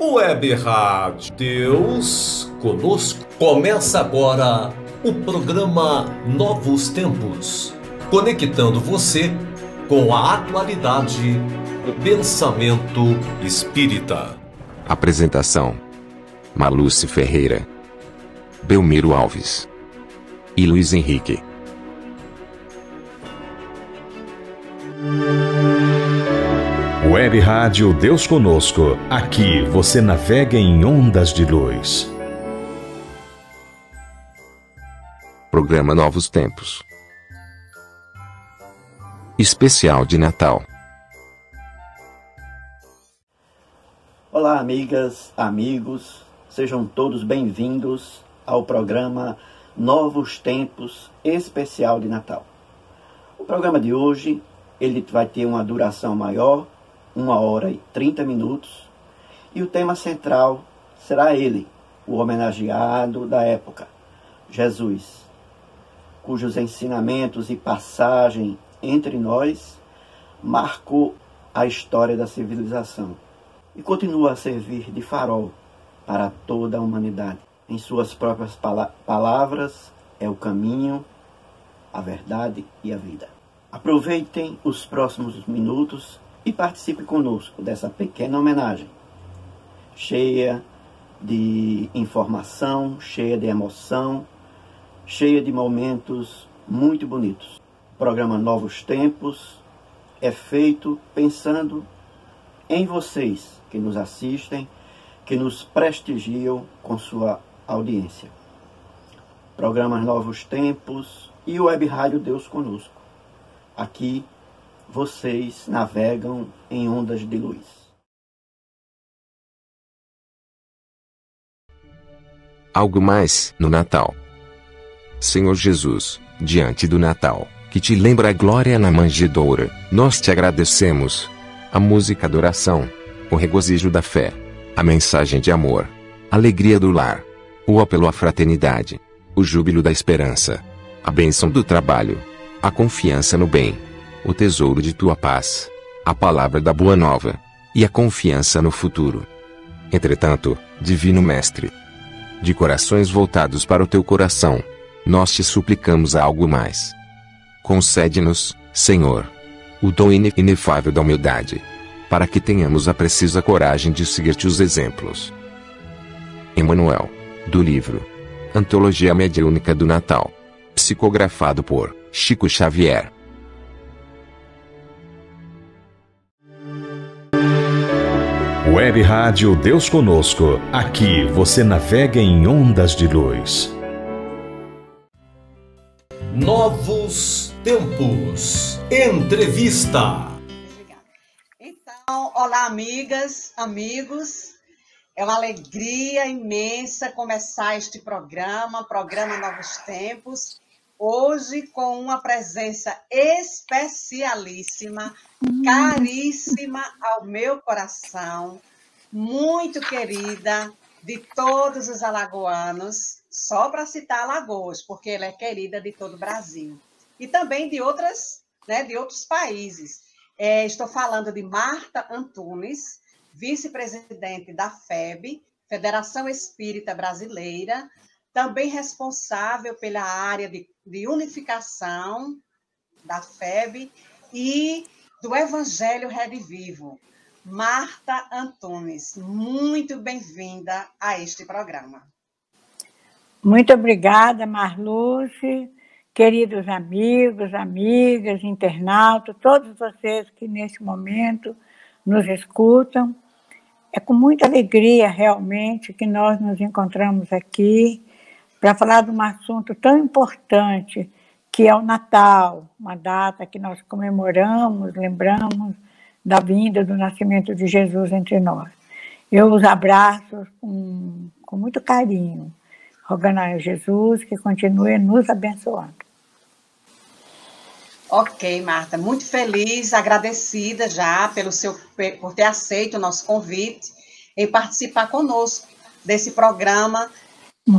Web Rádio Deus Conosco. Começa agora o programa Novos Tempos, conectando você com a atualidade do pensamento espírita. Apresentação: Malúcia Ferreira, Belmiro Alves e Luiz Henrique. Web Rádio Deus Conosco. Aqui você navega em ondas de luz. Programa Novos Tempos. Especial de Natal. Olá, amigas, amigos. Sejam todos bem-vindos ao programa Novos Tempos Especial de Natal. O programa de hoje, ele vai ter uma duração maior, 1h30, e o tema central será ele, o homenageado da época, Jesus, cujos ensinamentos e passagem entre nós marcou a história da civilização e continua a servir de farol para toda a humanidade. Em suas próprias palavras, é o caminho, a verdade e a vida. Aproveitem os próximos minutos e participe conosco dessa pequena homenagem, cheia de informação, cheia de emoção, cheia de momentos muito bonitos. O programa Novos Tempos é feito pensando em vocês que nos assistem, que nos prestigiam com sua audiência. Programas Novos Tempos e Web Rádio Deus Conosco. Aqui vocês navegam em ondas de luz. Algo mais no Natal. Senhor Jesus, diante do Natal, que te lembra a glória na manjedoura, nós te agradecemos. A música da oração, o regozijo da fé, a mensagem de amor, a alegria do lar, o apelo à fraternidade, o júbilo da esperança, a bênção do trabalho, a confiança no bem, o tesouro de tua paz, a palavra da boa nova, e a confiança no futuro. Entretanto, Divino Mestre, de corações voltados para o teu coração, nós te suplicamos algo mais. Concede-nos, Senhor, o dom inefável da humildade, para que tenhamos a precisa coragem de seguir teus exemplos. Emmanuel, do livro Antologia Mediúnica do Natal, psicografado por Chico Xavier. Web Rádio Deus Conosco. Aqui você navega em ondas de luz. Novos Tempos. Entrevista. Então, olá, amigas, amigos. É uma alegria imensa começar este programa Novos Tempos. Hoje com uma presença especialíssima, caríssima ao meu coração, muito querida, de todos os alagoanos, só para citar Alagoas, porque ela é querida de todo o Brasil. E também de outros países. Estou falando de Marta Antunes, vice-presidente da FEB, Federação Espírita Brasileira, também responsável pela área de unificação da FEB e do Evangelho Redivivo. Marta Antunes, muito bem-vinda a este programa. Muito obrigada, Marluce, queridos amigos, amigas, internautas, todos vocês que nesse momento nos escutam. É com muita alegria, realmente, que nós nos encontramos aqui para falar de um assunto tão importante, que é o Natal, uma data que nós comemoramos, lembramos da vinda do nascimento de Jesus entre nós. Eu os abraço com muito carinho, rogando a Jesus que continue nos abençoando. Ok, Marta, muito feliz, agradecida já por ter aceito o nosso convite em participar conosco desse programa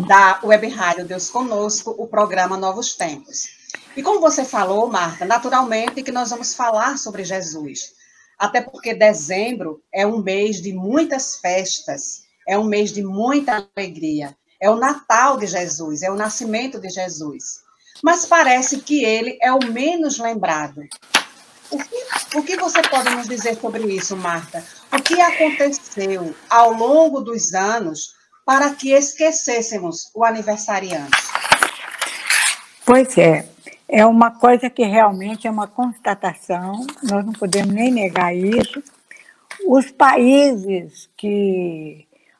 da Web Rádio Deus Conosco, o programa Novos Tempos. E como você falou, Marta, naturalmente que nós vamos falar sobre Jesus. até porque dezembro é um mês de muitas festas, é um mês de muita alegria, é o Natal de Jesus, é o nascimento de Jesus. Mas parece que ele é o menos lembrado. O que você pode nos dizer sobre isso, Marta? O que aconteceu ao longo dos anos para que esquecêssemos o aniversariante? Pois é uma coisa que realmente é uma constatação, nós não podemos nem negar isso. Os países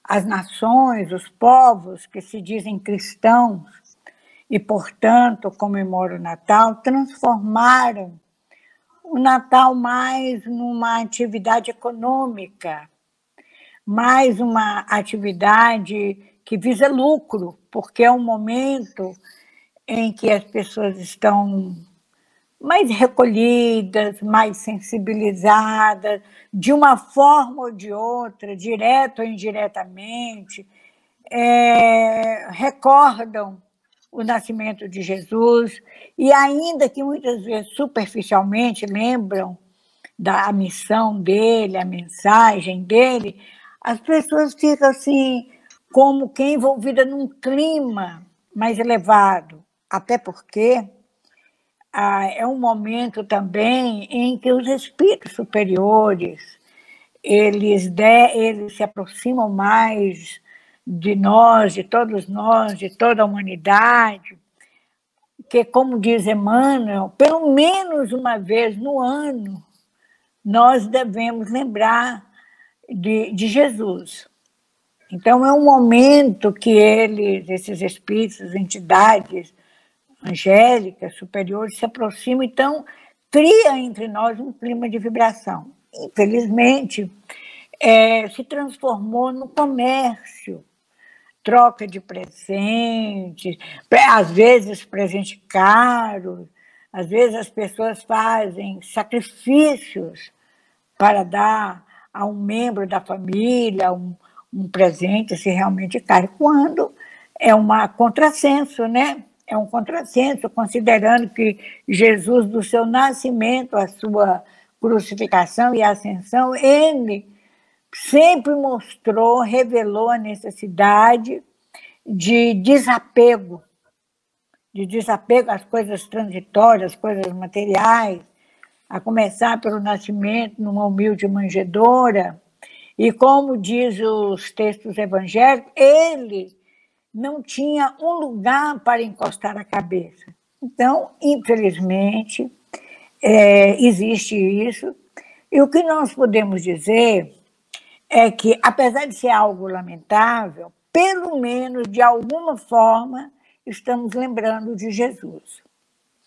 as nações, os povos que se dizem cristãos e, portanto, comemoram o Natal, transformaram o Natal mais numa atividade econômica, mais uma atividade que visa lucro, porque é um momento em que as pessoas estão mais recolhidas, mais sensibilizadas, de uma forma ou de outra, direto ou indiretamente, recordam o nascimento de Jesus, e ainda que muitas vezes superficialmente lembram da missão dele, a mensagem dele, as pessoas ficam assim, como que envolvidas num clima mais elevado, até porque é um momento também em que os espíritos superiores eles se aproximam mais de nós, de todos nós, de toda a humanidade, que, como diz Emmanuel, pelo menos uma vez no ano, nós devemos lembrar de Jesus. Então, é um momento que esses espíritos, entidades angélicas, superiores, se aproximam, então, cria entre nós um clima de vibração. Infelizmente, se transformou no comércio, troca de presentes, às vezes presente caro, às vezes as pessoas fazem sacrifícios para dar a um membro da família um presente, se realmente caro, quando é um contrassenso, né? É um contrassenso, considerando que Jesus, do seu nascimento, a sua crucificação e ascensão, ele sempre mostrou, revelou a necessidade de desapego às coisas transitórias, às coisas materiais, a começar pelo nascimento numa humilde manjedoura. E como diz os textos evangélicos, ele não tinha um lugar para encostar a cabeça. Então, infelizmente, existe isso. E o que nós podemos dizer é que, apesar de ser algo lamentável, pelo menos, de alguma forma, estamos lembrando de Jesus.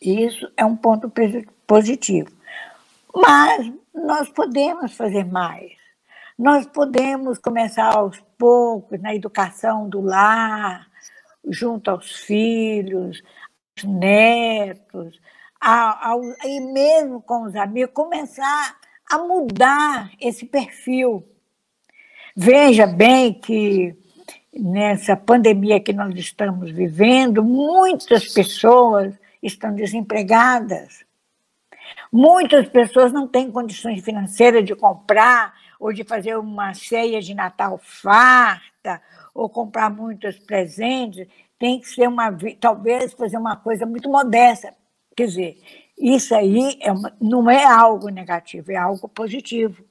Isso é um ponto positivo. Mas nós podemos fazer mais. Nós podemos começar aos poucos na educação do lar, junto aos filhos, aos netos, e mesmo com os amigos, começar a mudar esse perfil. Veja bem que nessa pandemia que nós estamos vivendo, muitas pessoas estão desempregadas. Muitas pessoas não têm condições financeiras de comprar ou de fazer uma ceia de Natal farta, ou comprar muitos presentes. Tem que ser talvez fazer uma coisa muito modesta. Quer dizer, isso aí não é algo negativo, é algo positivo.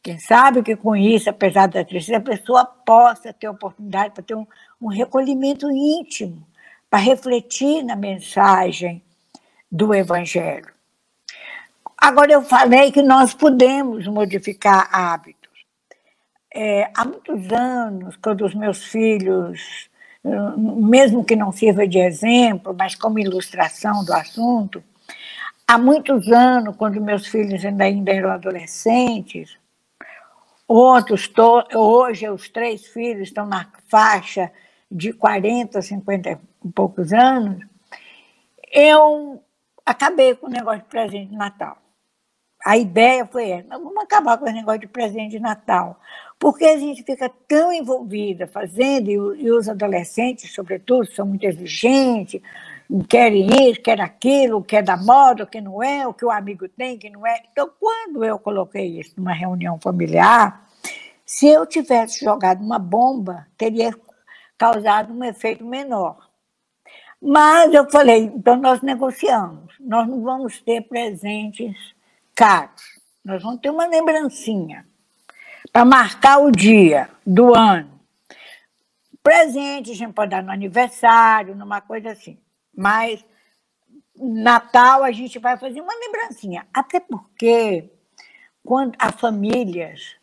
Quem sabe que com isso, apesar da tristeza, a pessoa possa ter oportunidade para ter um recolhimento íntimo, para refletir na mensagem do Evangelho. Agora, eu falei que nós podemos modificar hábitos. Há muitos anos, quando os meus filhos, mesmo que não sirva de exemplo, mas como ilustração do assunto, há muitos anos, quando meus filhos ainda eram adolescentes, hoje os 3 filhos estão na faixa de 40, 50 e poucos anos, eu acabei com o negócio de presente de Natal. A ideia foi essa: vamos acabar com o negócio de presente de Natal, porque a gente fica tão envolvida fazendo, e os adolescentes, sobretudo, são muito exigentes, querem isso, querem aquilo, o que é da moda, o que não é, o que o amigo tem, o que não é. Então, quando eu coloquei isso numa reunião familiar, se eu tivesse jogado uma bomba, teria causado um efeito menor. Mas eu falei, então nós negociamos, nós não vamos ter presentes caros, nós vamos ter uma lembrancinha para marcar o dia do ano. Presente a gente pode dar no aniversário, numa coisa assim, mas Natal a gente vai fazer uma lembrancinha, até porque quando as famílias,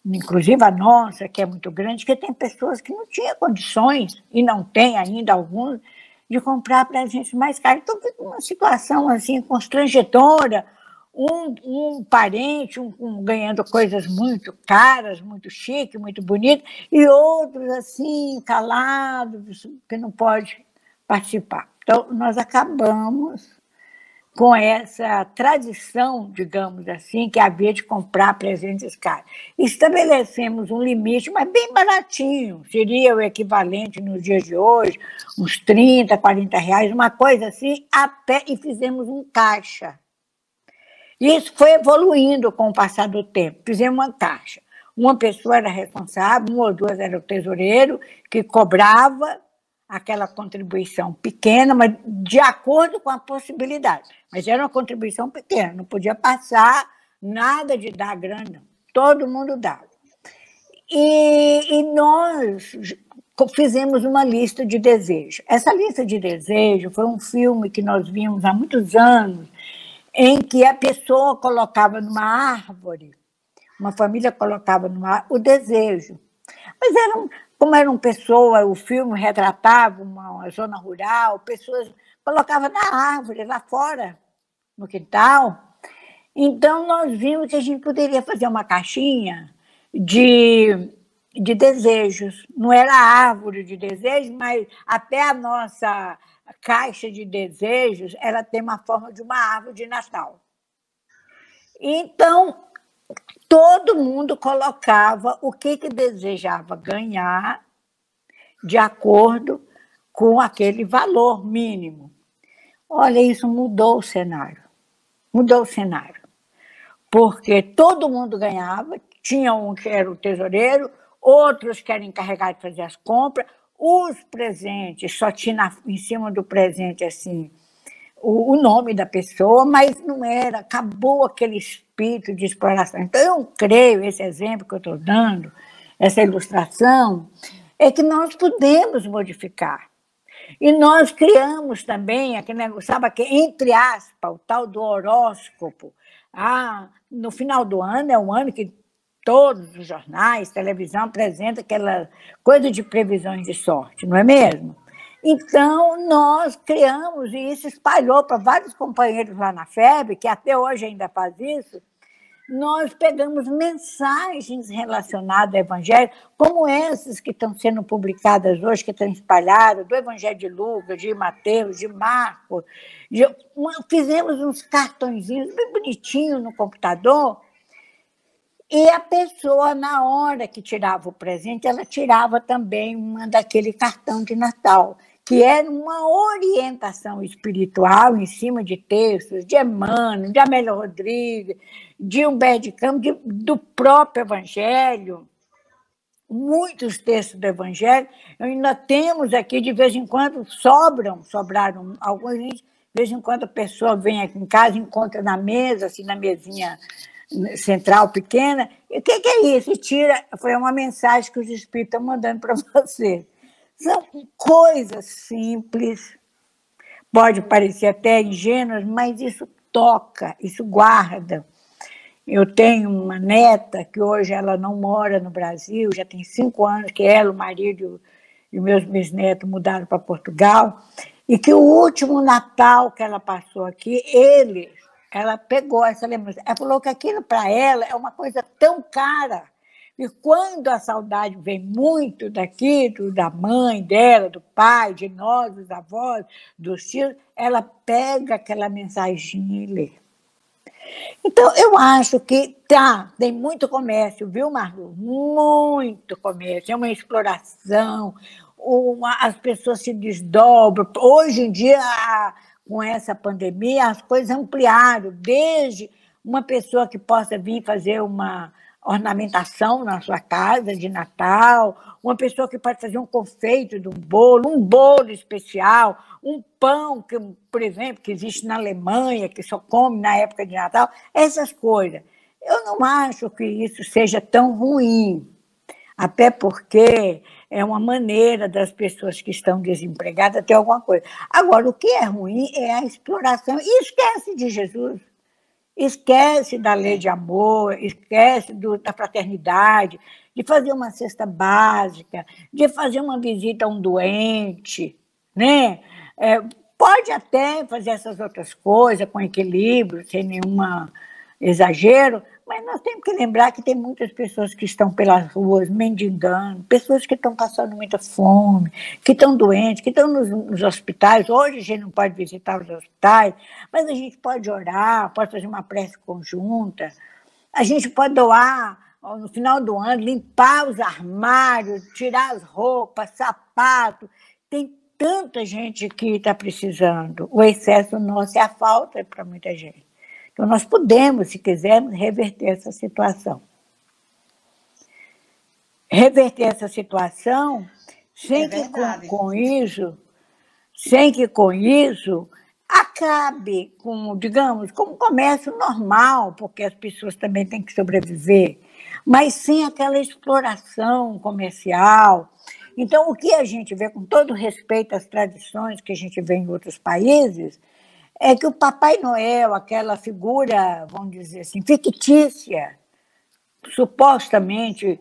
inclusive a nossa, que é muito grande, que tem pessoas que não tinham condições, e não tem ainda alguns, de comprar presentes mais caros. Então, fica uma situação assim constrangedora, um parente ganhando coisas muito caras, muito chique, muito bonito, e outros assim, calados, que não pode participar. Então, nós acabamos com essa tradição, digamos assim, que havia de comprar presentes caros. Estabelecemos um limite, mas bem baratinho, seria o equivalente nos dias de hoje, uns 30, 40 reais, uma coisa assim, até, e fizemos um caixa. Isso foi evoluindo com o passar do tempo, fizemos uma caixa. Uma pessoa era responsável, uma ou duas era o tesoureiro, que cobrava aquela contribuição pequena, mas de acordo com a possibilidade. Mas era uma contribuição pequena, não podia passar nada de dar grana, todo mundo dava. E nós fizemos uma lista de desejos. Essa lista de desejos foi um filme que nós vimos há muitos anos, em que a pessoa colocava numa árvore, uma família colocava numa árvore o desejo. Mas como eram pessoas, o filme retratava uma zona rural, pessoas colocavam na árvore, lá fora, no quintal. Então, nós vimos que a gente poderia fazer uma caixinha de desejos. Não era árvore de desejos, mas até a nossa caixa de desejos, ela tem uma forma de uma árvore de Natal. Então, todo mundo colocava o que desejava ganhar de acordo com aquele valor mínimo. Olha, isso mudou o cenário. Mudou o cenário. Porque todo mundo ganhava, tinha um que era o tesoureiro, outros que eram encarregados de fazer as compras, os presentes, só tinha em cima do presente assim, o nome da pessoa, mas não era, acabou aquele espírito de exploração. Então, eu creio, esse exemplo que eu estou dando, essa ilustração, é que nós podemos modificar. E nós criamos também aquele negócio, sabe, que, entre aspas, o tal do horóscopo. No final do ano, é um ano que todos os jornais, televisão, apresentam aquela coisa de previsões de sorte, não é mesmo? Então, nós criamos, e isso espalhou para vários companheiros lá na FEB, que até hoje ainda faz isso, nós pegamos mensagens relacionadas ao Evangelho, como essas que estão sendo publicadas hoje, que estão espalhadas, do Evangelho de Lucas, de Mateus, de Marcos. Fizemos uns cartõezinhos bem bonitinhos no computador, e a pessoa, na hora que tirava o presente, ela tirava também uma daquele cartão de Natal, que era uma orientação espiritual em cima de textos de Emmanuel, de Amélia Rodrigues, de Humberto de Campos, do próprio Evangelho, muitos textos do Evangelho. Ainda temos aqui, de vez em quando, sobraram alguns, de vez em quando a pessoa vem aqui em casa, encontra na mesa, assim, na mesinha central pequena, e o que é isso? E tira, foi uma mensagem que os espíritos estão mandando para você. São coisas simples, pode parecer até ingênuas, mas isso toca, isso guarda. Eu tenho uma neta que hoje ela não mora no Brasil, já tem 5 anos que ela, o marido e meus bisnetos mudaram para Portugal, e que o último Natal que ela passou aqui, ela pegou essa lembrança. Ela falou que aquilo para ela é uma coisa tão cara. E quando a saudade vem muito daqui, da mãe dela, do pai, de nós, dos avós, dos tios, ela pega aquela mensaginha e lê. Então, eu acho que tem muito comércio, viu, Marlu? Muito comércio, é uma exploração. as pessoas se desdobram. Hoje em dia, com essa pandemia, as coisas ampliaram, desde uma pessoa que possa vir fazer uma ornamentação na sua casa de Natal, uma pessoa que pode fazer um confeito de um bolo especial, um pão, que, por exemplo, que existe na Alemanha, que só come na época de Natal, essas coisas. Eu não acho que isso seja tão ruim, até porque é uma maneira das pessoas que estão desempregadas ter alguma coisa. Agora, o que é ruim é a exploração. E esquece de Jesus. Esquece da lei de amor, esquece da fraternidade, de fazer uma cesta básica, de fazer uma visita a um doente, né? Pode até fazer essas outras coisas com equilíbrio, sem nenhum exagero, mas nós temos que lembrar que tem muitas pessoas que estão pelas ruas mendigando, pessoas que estão passando muita fome, que estão doentes, que estão nos hospitais. Hoje a gente não pode visitar os hospitais, mas a gente pode orar, pode fazer uma prece conjunta, a gente pode doar, no final do ano, limpar os armários, tirar as roupas, sapato. Tem tanta gente que está precisando. O excesso nosso é a falta para muita gente. Então, nós podemos, se quisermos, reverter essa situação. Reverter essa situação sem que com isso acabe com, digamos, com um comércio normal, porque as pessoas também têm que sobreviver, mas sem aquela exploração comercial. Então, o que a gente vê, com todo respeito às tradições que a gente vê em outros países, é que o Papai Noel, aquela figura, vamos dizer assim, fictícia, supostamente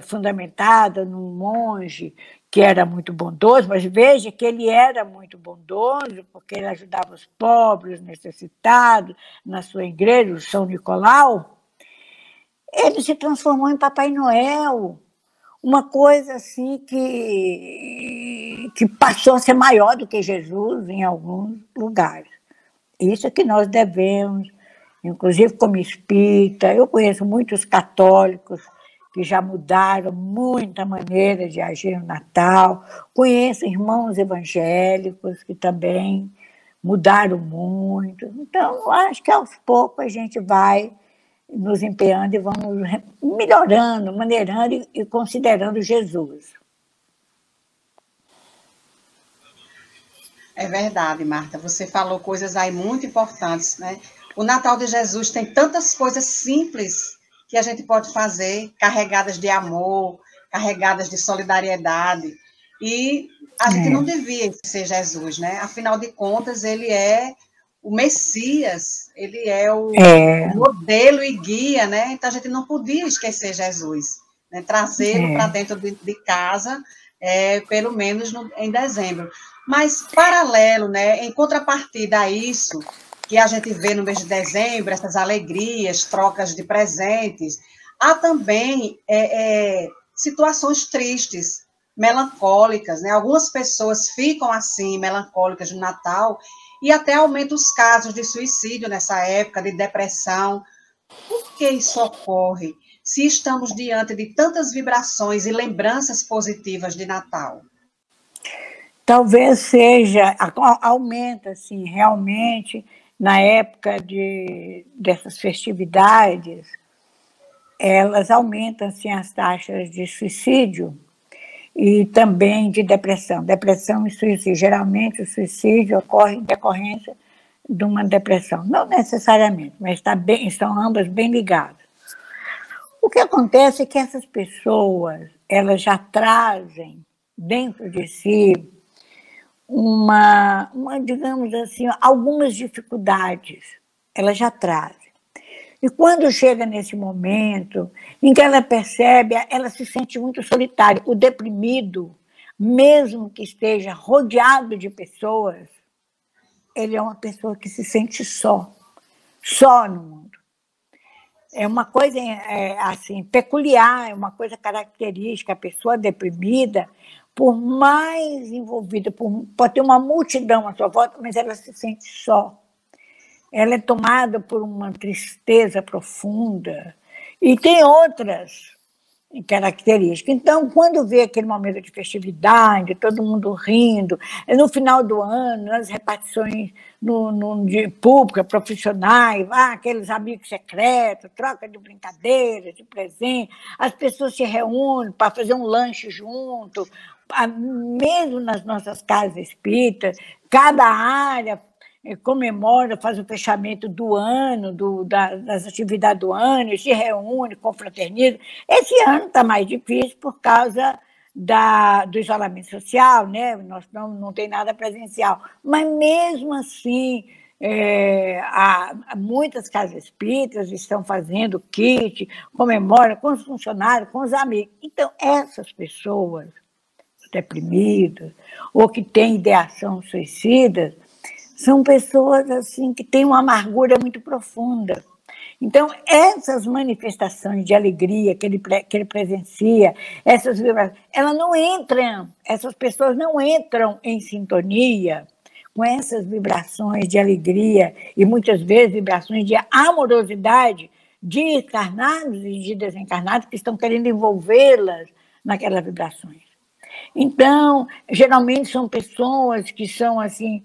fundamentada num monge que era muito bondoso, mas veja que ele era muito bondoso, porque ele ajudava os pobres, os necessitados, na sua igreja, o São Nicolau, ele se transformou em Papai Noel, uma coisa assim que passou a ser maior do que Jesus em alguns lugares. Isso é que nós devemos, inclusive como espírita. Eu conheço muitos católicos que já mudaram muita maneira de agir no Natal, conheço irmãos evangélicos que também mudaram muito. Então, eu acho que aos poucos a gente vai nos empenhando e vamos melhorando, maneirando e considerando Jesus. É verdade, Marta. Você falou coisas aí muito importantes, né? O Natal de Jesus tem tantas coisas simples que a gente pode fazer, carregadas de amor, carregadas de solidariedade. E a gente não devia esquecer Jesus, né? Afinal de contas, ele é o Messias, ele é o modelo e guia, né? Então a gente não podia esquecer Jesus, né? Trazê-lo para dentro de casa, pelo menos em dezembro. Mas paralelo, né? Em contrapartida a isso, que a gente vê no mês de dezembro, essas alegrias, trocas de presentes, há também situações tristes, melancólicas, né? Algumas pessoas ficam assim, melancólicas no Natal, e até aumenta os casos de suicídio nessa época, de depressão. Por que isso ocorre, se estamos diante de tantas vibrações e lembranças positivas de Natal? Talvez seja, aumenta, assim, realmente, na época dessas festividades, elas aumentam, assim, as taxas de suicídio e também de depressão. Depressão e suicídio. Geralmente, o suicídio ocorre em decorrência de uma depressão. Não necessariamente, mas estão ambas bem ligadas. O que acontece é que essas pessoas, elas já trazem dentro de si digamos assim, algumas dificuldades. Elas já trazem. E quando chega nesse momento em que ela percebe, ela se sente muito solitária. O deprimido, mesmo que esteja rodeado de pessoas, ele é uma pessoa que se sente só no mundo. É uma coisa assim, peculiar, é uma coisa característica. A pessoa deprimida, por mais envolvida, pode ter uma multidão à sua volta, mas ela se sente só. Ela é tomada por uma tristeza profunda. E tem outras característica. Então, quando vê aquele momento de festividade, todo mundo rindo, no final do ano, nas repartições de pública, profissionais, aqueles amigos secretos, troca de brincadeiras, de presente, as pessoas se reúnem para fazer um lanche junto, mesmo nas nossas casas espíritas, cada área comemora, faz o fechamento do ano, das atividades do ano, se reúne, confraterniza. Esse ano está mais difícil por causa do isolamento social, né? Nós não tem nada presencial. Mas, mesmo assim, muitas casas espíritas estão fazendo kit, comemora com os funcionários, com os amigos. Então, essas pessoas deprimidas ou que têm ideação suicida são pessoas assim que têm uma amargura muito profunda. Então, essas manifestações de alegria que ele presencia, essas vibrações, essas pessoas não entram em sintonia com essas vibrações de alegria e, muitas vezes, vibrações de amorosidade de encarnados e de desencarnados que estão querendo envolvê-las naquelas vibrações. Então, geralmente são pessoas que são assim,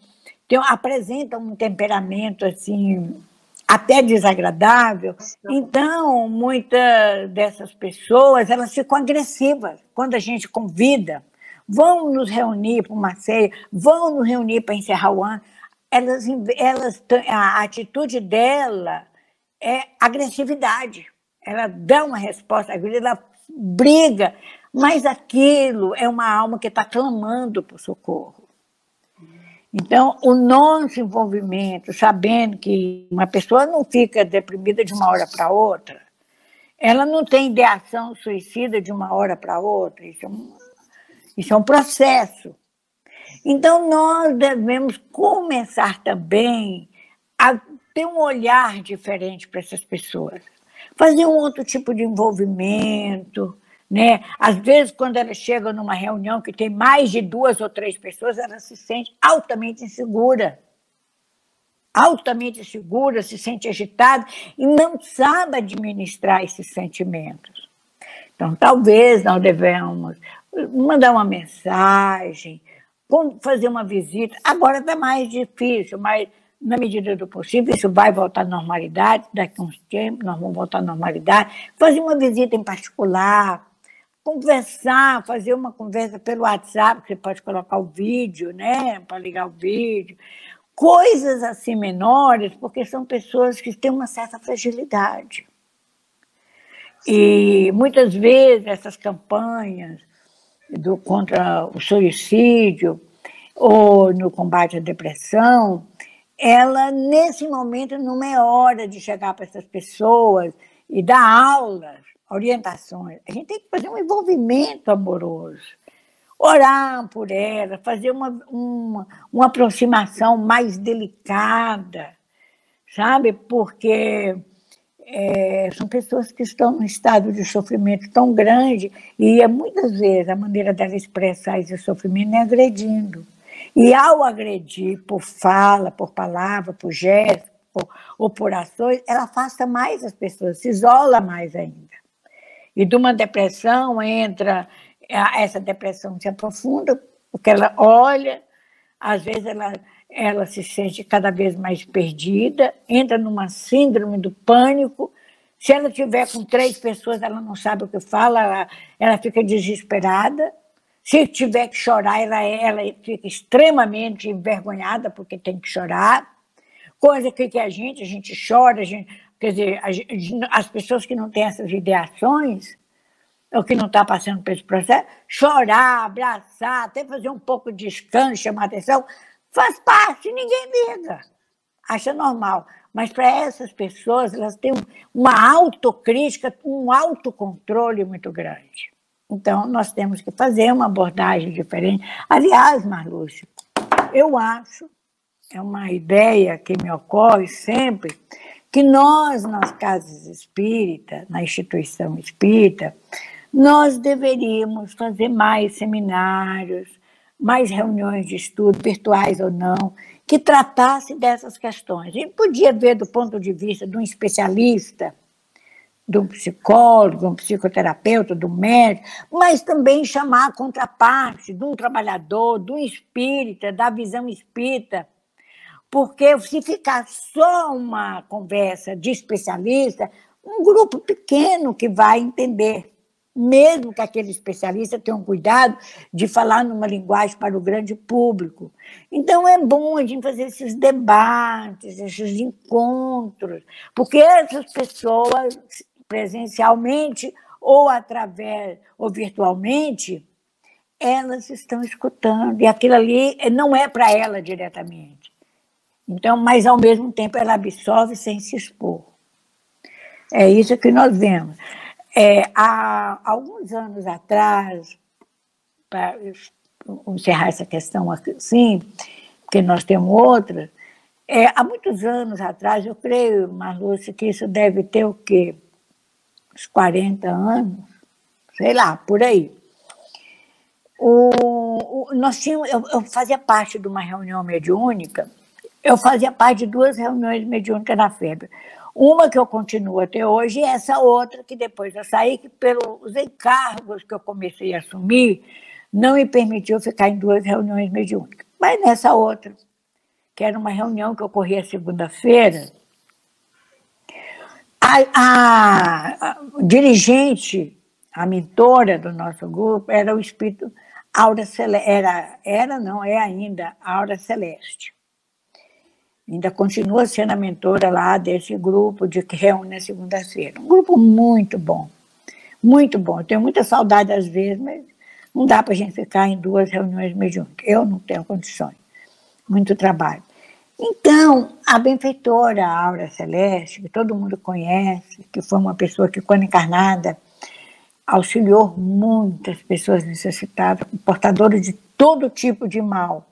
apresentam um temperamento assim, até desagradável. Então, muitas dessas pessoas elas ficam agressivas quando a gente convida. Vão nos reunir para uma ceia, vão nos reunir para encerrar o ano. A atitude dela é agressividade. Ela dá uma resposta, ela briga, mas aquilo é uma alma que está clamando por socorro. Então, o nosso envolvimento, sabendo que uma pessoa não fica deprimida de uma hora para outra, ela não tem ideação suicida de uma hora para outra, isso é um processo. Então, nós devemos começar também a ter um olhar diferente para essas pessoas, fazer um outro tipo de envolvimento, né? Às vezes, quando ela chega numa reunião que tem mais de 2 ou 3 pessoas, ela se sente altamente insegura, se sente agitada e não sabe administrar esses sentimentos. Então, talvez nós devemos mandar uma mensagem, fazer uma visita. Agora está mais difícil, mas, na medida do possível, isso vai voltar à normalidade, daqui a uns tempos nós vamos voltar à normalidade, fazer uma visita em particular, conversar, fazer uma conversa pelo WhatsApp, que você pode colocar o vídeo, né, para ligar o vídeo, coisas assim menores, porque são pessoas que têm uma certa fragilidade. E muitas vezes essas campanhas contra o suicídio ou no combate à depressão, ela, nesse momento, não é hora de chegar para essas pessoas e dar aulas, orientações. A gente tem que fazer um envolvimento amoroso, orar por ela, fazer uma aproximação mais delicada, sabe? Porque são pessoas que estão num estado de sofrimento tão grande e, muitas vezes, a maneira dela expressar esse sofrimento é agredindo. E, ao agredir por fala, por palavra, por gesto, ou por ações, ela afasta mais as pessoas, se isola mais ainda. E de uma depressão essa depressão se aprofunda, porque ela olha, às vezes ela se sente cada vez mais perdida, entra numa síndrome do pânico. Se ela estiver com 3 pessoas, ela não sabe o que fala, ela fica desesperada. Se tiver que chorar, ela fica extremamente envergonhada porque tem que chorar. Coisa que a gente chora, quer dizer, as pessoas que não têm essas ideações, ou que não estão passando por esse processo, chorar, abraçar, até fazer um pouco de descanso, chamar atenção, faz parte, ninguém liga, acha normal. Mas para essas pessoas, elas têm uma autocrítica, um autocontrole muito grande. Então, nós temos que fazer uma abordagem diferente. Aliás, Marlúcia, eu acho, é uma ideia que me ocorre sempre, que nós, nas casas espíritas, na instituição espírita, nós deveríamos fazer mais seminários, mais reuniões de estudo, virtuais ou não, que tratasse dessas questões. A gente podia ver do ponto de vista de um especialista, de um psicólogo, um psicoterapeuta, do médico, mas também chamar a contraparte de um trabalhador, de um espírita, da visão espírita, porque se ficar só uma conversa de especialista, um grupo pequeno que vai entender, mesmo que aquele especialista tenha um cuidado de falar numa linguagem para o grande público. Então, é bom a gente fazer esses debates, esses encontros, porque essas pessoas, presencialmente ou virtualmente, elas estão escutando, e aquilo ali não é para ela diretamente. Então, mas, ao mesmo tempo, ela absorve sem se expor. É isso que nós vemos. Há alguns anos atrás, para encerrar essa questão assim, porque nós temos outra, há muitos anos atrás, eu creio, Marlúcia, que isso deve ter o quê? Uns 40 anos, sei lá, por aí. Eu fazia parte de uma reunião mediúnica, eu fazia parte de 2 reuniões mediúnicas na FEB. Uma que eu continuo até hoje e essa outra que depois eu saí, que pelos encargos que eu comecei a assumir, não me permitiu ficar em 2 reuniões mediúnicas. Mas nessa outra, que era uma reunião que ocorria segunda-feira, a dirigente, a mentora do nosso grupo, era o espírito Aura Celeste, é ainda Aura Celeste. Ainda continua sendo a mentora lá desse grupo que reúne na segunda-feira. Um grupo muito bom, muito bom. Eu tenho muita saudade às vezes, mas não dá para a gente ficar em 2 reuniões mediúnicas. Eu não tenho condições, muito trabalho. Então, a benfeitora Aura Celeste, que todo mundo conhece, que foi uma pessoa que, quando encarnada, auxiliou muitas pessoas necessitadas, portadoras de todo tipo de mal,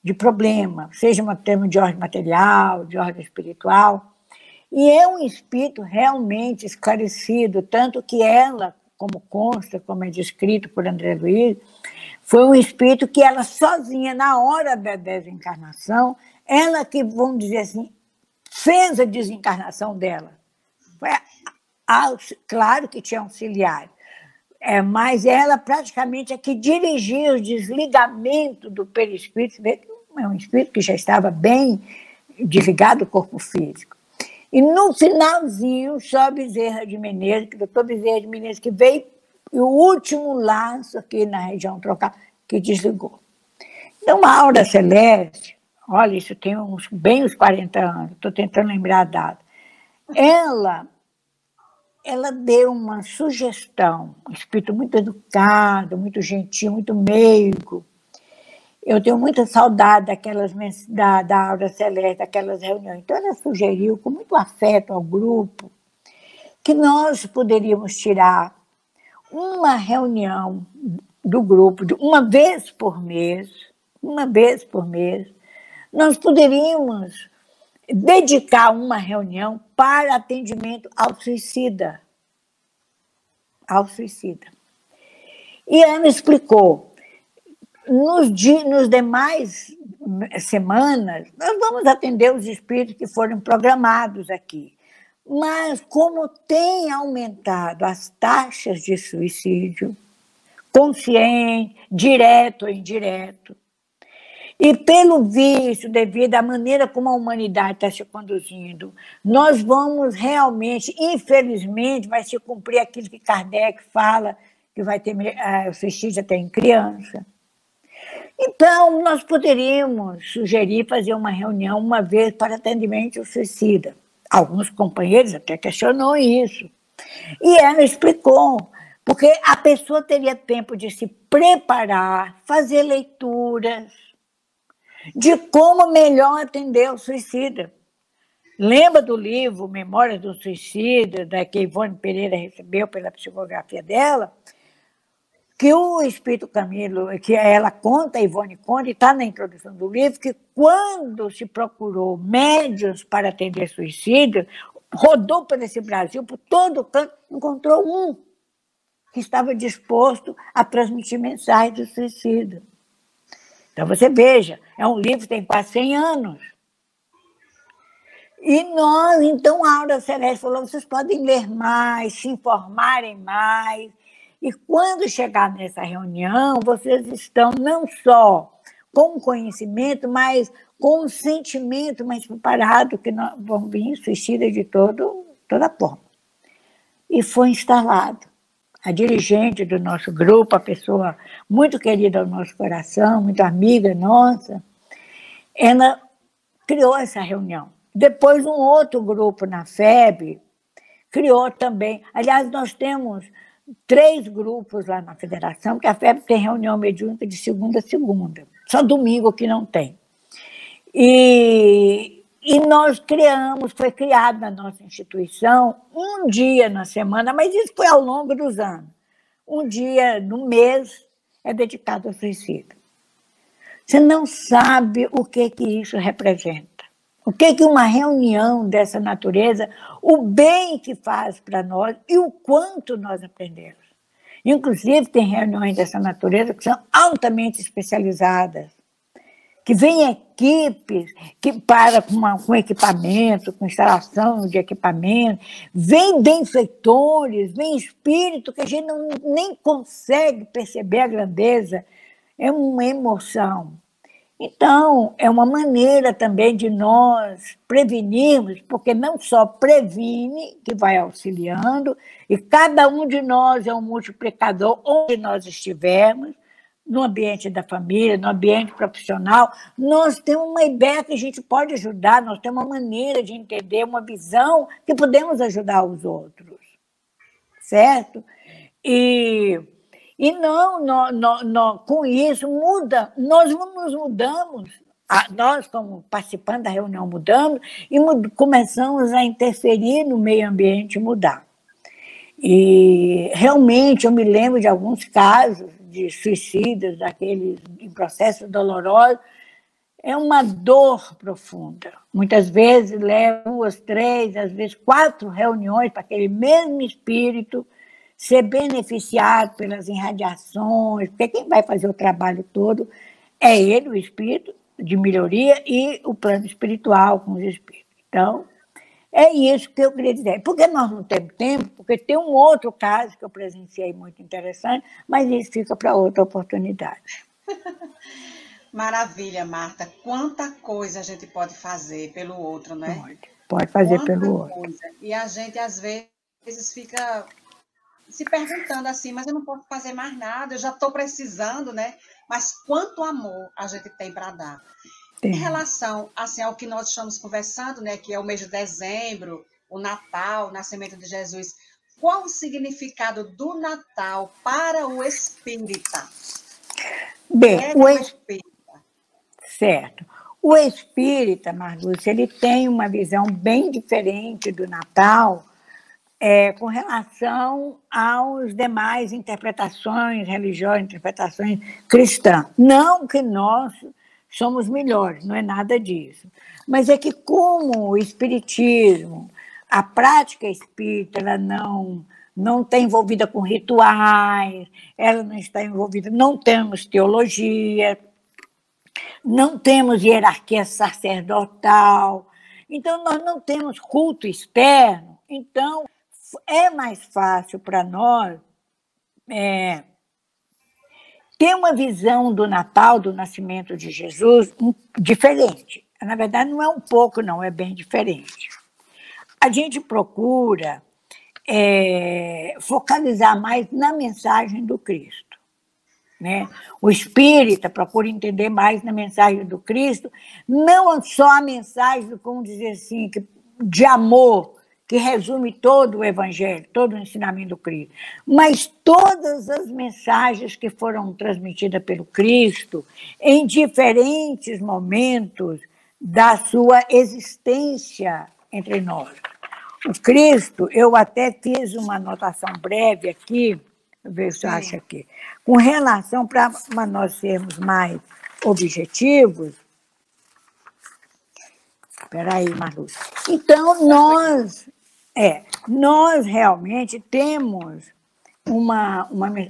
de problema, seja um termo de ordem material, de ordem espiritual, e é um espírito realmente esclarecido, tanto que ela, como consta, como é descrito por André Luiz, foi um espírito que ela sozinha, na hora da desencarnação, ela que, vamos dizer assim, fez a desencarnação dela. Claro que tinha auxiliar, mas ela praticamente é que dirigia o desligamento do perispírito, é um espírito que já estava bem desligado do corpo físico. E no finalzinho, só Bezerra de Menezes, que o doutor Bezerra de Menezes, que veio, e o último laço aqui na região trocar, que desligou. Então, a Aura Celeste, olha, isso tem bem uns 40 anos, estou tentando lembrar a data, ela deu uma sugestão, um espírito muito educado, muito gentil, muito meigo. Eu tenho muita saudade da Aura Celeste, daquelas reuniões. Então, ela sugeriu, com muito afeto ao grupo, que nós poderíamos tirar uma reunião do grupo, uma vez por mês, nós poderíamos dedicar uma reunião para atendimento ao suicida. E ela me explicou, nos demais semanas, nós vamos atender os espíritos que foram programados aqui. Mas como tem aumentado as taxas de suicídio, consciente, direto ou indireto, e pelo visto, devido à maneira como a humanidade está se conduzindo, nós vamos realmente, infelizmente, vai se cumprir aquilo que Kardec fala, que vai ter o suicídio até em criança. Então, nós poderíamos sugerir fazer uma reunião uma vez para atendimento ao suicida. Alguns companheiros até questionou isso. E ela explicou, porque a pessoa teria tempo de se preparar, fazer leituras, de como melhor atender o suicida. Lembra do livro Memórias do Suicida, da que Ivone Pereira recebeu pela psicografia dela? Que o Espírito Camilo, que ela conta, a Ivone conta, e está na introdução do livro, que quando se procurou médiuns para atender suicídio, rodou por esse Brasil, por todo canto, encontrou um que estava disposto a transmitir mensagens do suicídio. Então, você veja, é um livro que tem quase 100 anos. E nós, então, a Aura Celeste falou, vocês podem ler mais, se informarem mais, e quando chegar nessa reunião, vocês estão não só com conhecimento, mas com um sentimento mais preparado, que nós vamos vir suicida de toda forma. E foi instalado. A dirigente do nosso grupo, a pessoa muito querida ao nosso coração, muito amiga nossa, ela criou essa reunião. Depois, um outro grupo na FEB criou também. Aliás, nós temos 3 grupos lá na federação, porque a FEB tem reunião mediúnica de segunda a segunda. Só domingo que não tem. E nós foi criado na nossa instituição um dia na semana, mas isso foi ao longo dos anos. Um dia no mês é dedicado ao suicídio. Você não sabe o que isso representa. O que uma reunião dessa natureza, o bem que faz para nós e o quanto nós aprendemos. Inclusive, tem reuniões dessa natureza que são altamente especializadas, que vêm equipes que param com equipamento, com instalação de equipamento, vem benfeitores, vem espírito que a gente nem consegue perceber a grandeza, é uma emoção. Então, é uma maneira também de nós prevenirmos, porque não só previne, que vai auxiliando, e cada um de nós é um multiplicador onde nós estivermos, no ambiente da família, no ambiente profissional, nós temos uma ideia que a gente pode ajudar, nós temos uma maneira de entender, uma visão que podemos ajudar os outros, certo? E não, com isso muda, nós nos mudamos, nós como participantes da reunião mudamos e começamos a interferir no meio ambiente e mudar. E realmente eu me lembro de alguns casos de suicidas, daqueles em processos dolorosos, é uma dor profunda. Muitas vezes leva 2, 3, às vezes 4 reuniões para aquele mesmo espírito ser beneficiado pelas irradiações, porque quem vai fazer o trabalho todo é ele, o espírito de melhoria, e o plano espiritual com os espíritos. Então, é isso que eu queria dizer. Porque nós não temos tempo, porque tem um outro caso que eu presenciei muito interessante, mas isso fica para outra oportunidade. Maravilha, Marta. Quanta coisa a gente pode fazer pelo outro, né? Pode fazer pelo outro. E a gente, às vezes, fica se perguntando assim, mas eu não posso fazer mais nada, eu já estou precisando, né? Mas quanto amor a gente tem para dar. Em relação assim, ao que nós estamos conversando, né, que é o mês de dezembro, o Natal, o nascimento de Jesus, qual o significado do Natal para o espírita? Bem, certo. O espírita, Marlúcia, ele tem uma visão bem diferente do Natal com relação às demais interpretações religiosas, interpretações cristãs. Não que nós somos melhores, não é nada disso. Mas é que como o espiritismo, a prática espírita, ela não está envolvida com rituais, ela não está envolvida, não temos teologia, não temos hierarquia sacerdotal, então nós não temos culto externo, então é mais fácil para nós ter uma visão do Natal, do nascimento de Jesus, diferente. Na verdade, não é um pouco, não, é bem diferente. A gente procura focalizar mais na mensagem do Cristo, né? O espírita procura entender mais na mensagem do Cristo, não só a mensagem, como dizer assim, de amor, que resume todo o Evangelho, todo o ensinamento do Cristo, mas todas as mensagens que foram transmitidas pelo Cristo em diferentes momentos da sua existência entre nós. O Cristo, eu até fiz uma anotação breve aqui, vou ver se eu acho aqui, com relação, para nós sermos mais objetivos. Espera aí, Marlúcia. Então, nós realmente temos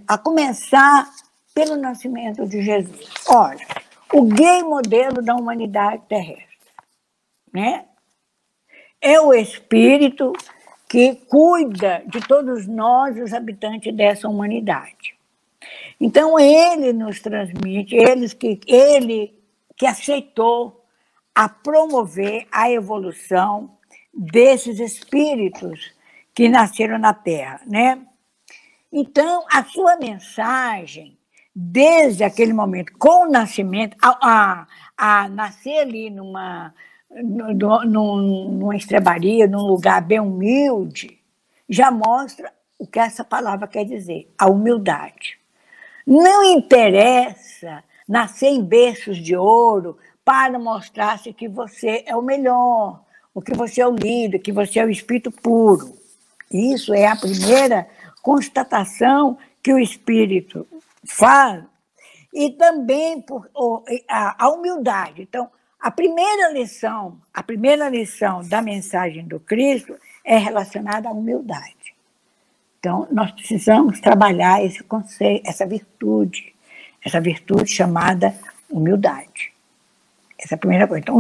a começar pelo nascimento de Jesus. Olha, o gay modelo da humanidade terrestre, né? é o Espírito que cuida de todos nós, os habitantes dessa humanidade. Então, ele nos transmite, ele que aceitou a promover a evolução desses espíritos que nasceram na Terra, né? Então, a sua mensagem, desde aquele momento, com o nascimento, a nascer ali numa estrebaria, num lugar bem humilde, já mostra o que essa palavra quer dizer, a humildade. Não interessa nascer em berços de ouro para mostrar-se que você é o melhor, ou que você é o líder, que você é o espírito puro. Isso é a primeira constatação que o espírito faz, e também a humildade. Então, a primeira lição da mensagem do Cristo é relacionada à humildade. Então, nós precisamos trabalhar esse conceito, essa virtude chamada humildade. Essa é a primeira coisa. Então,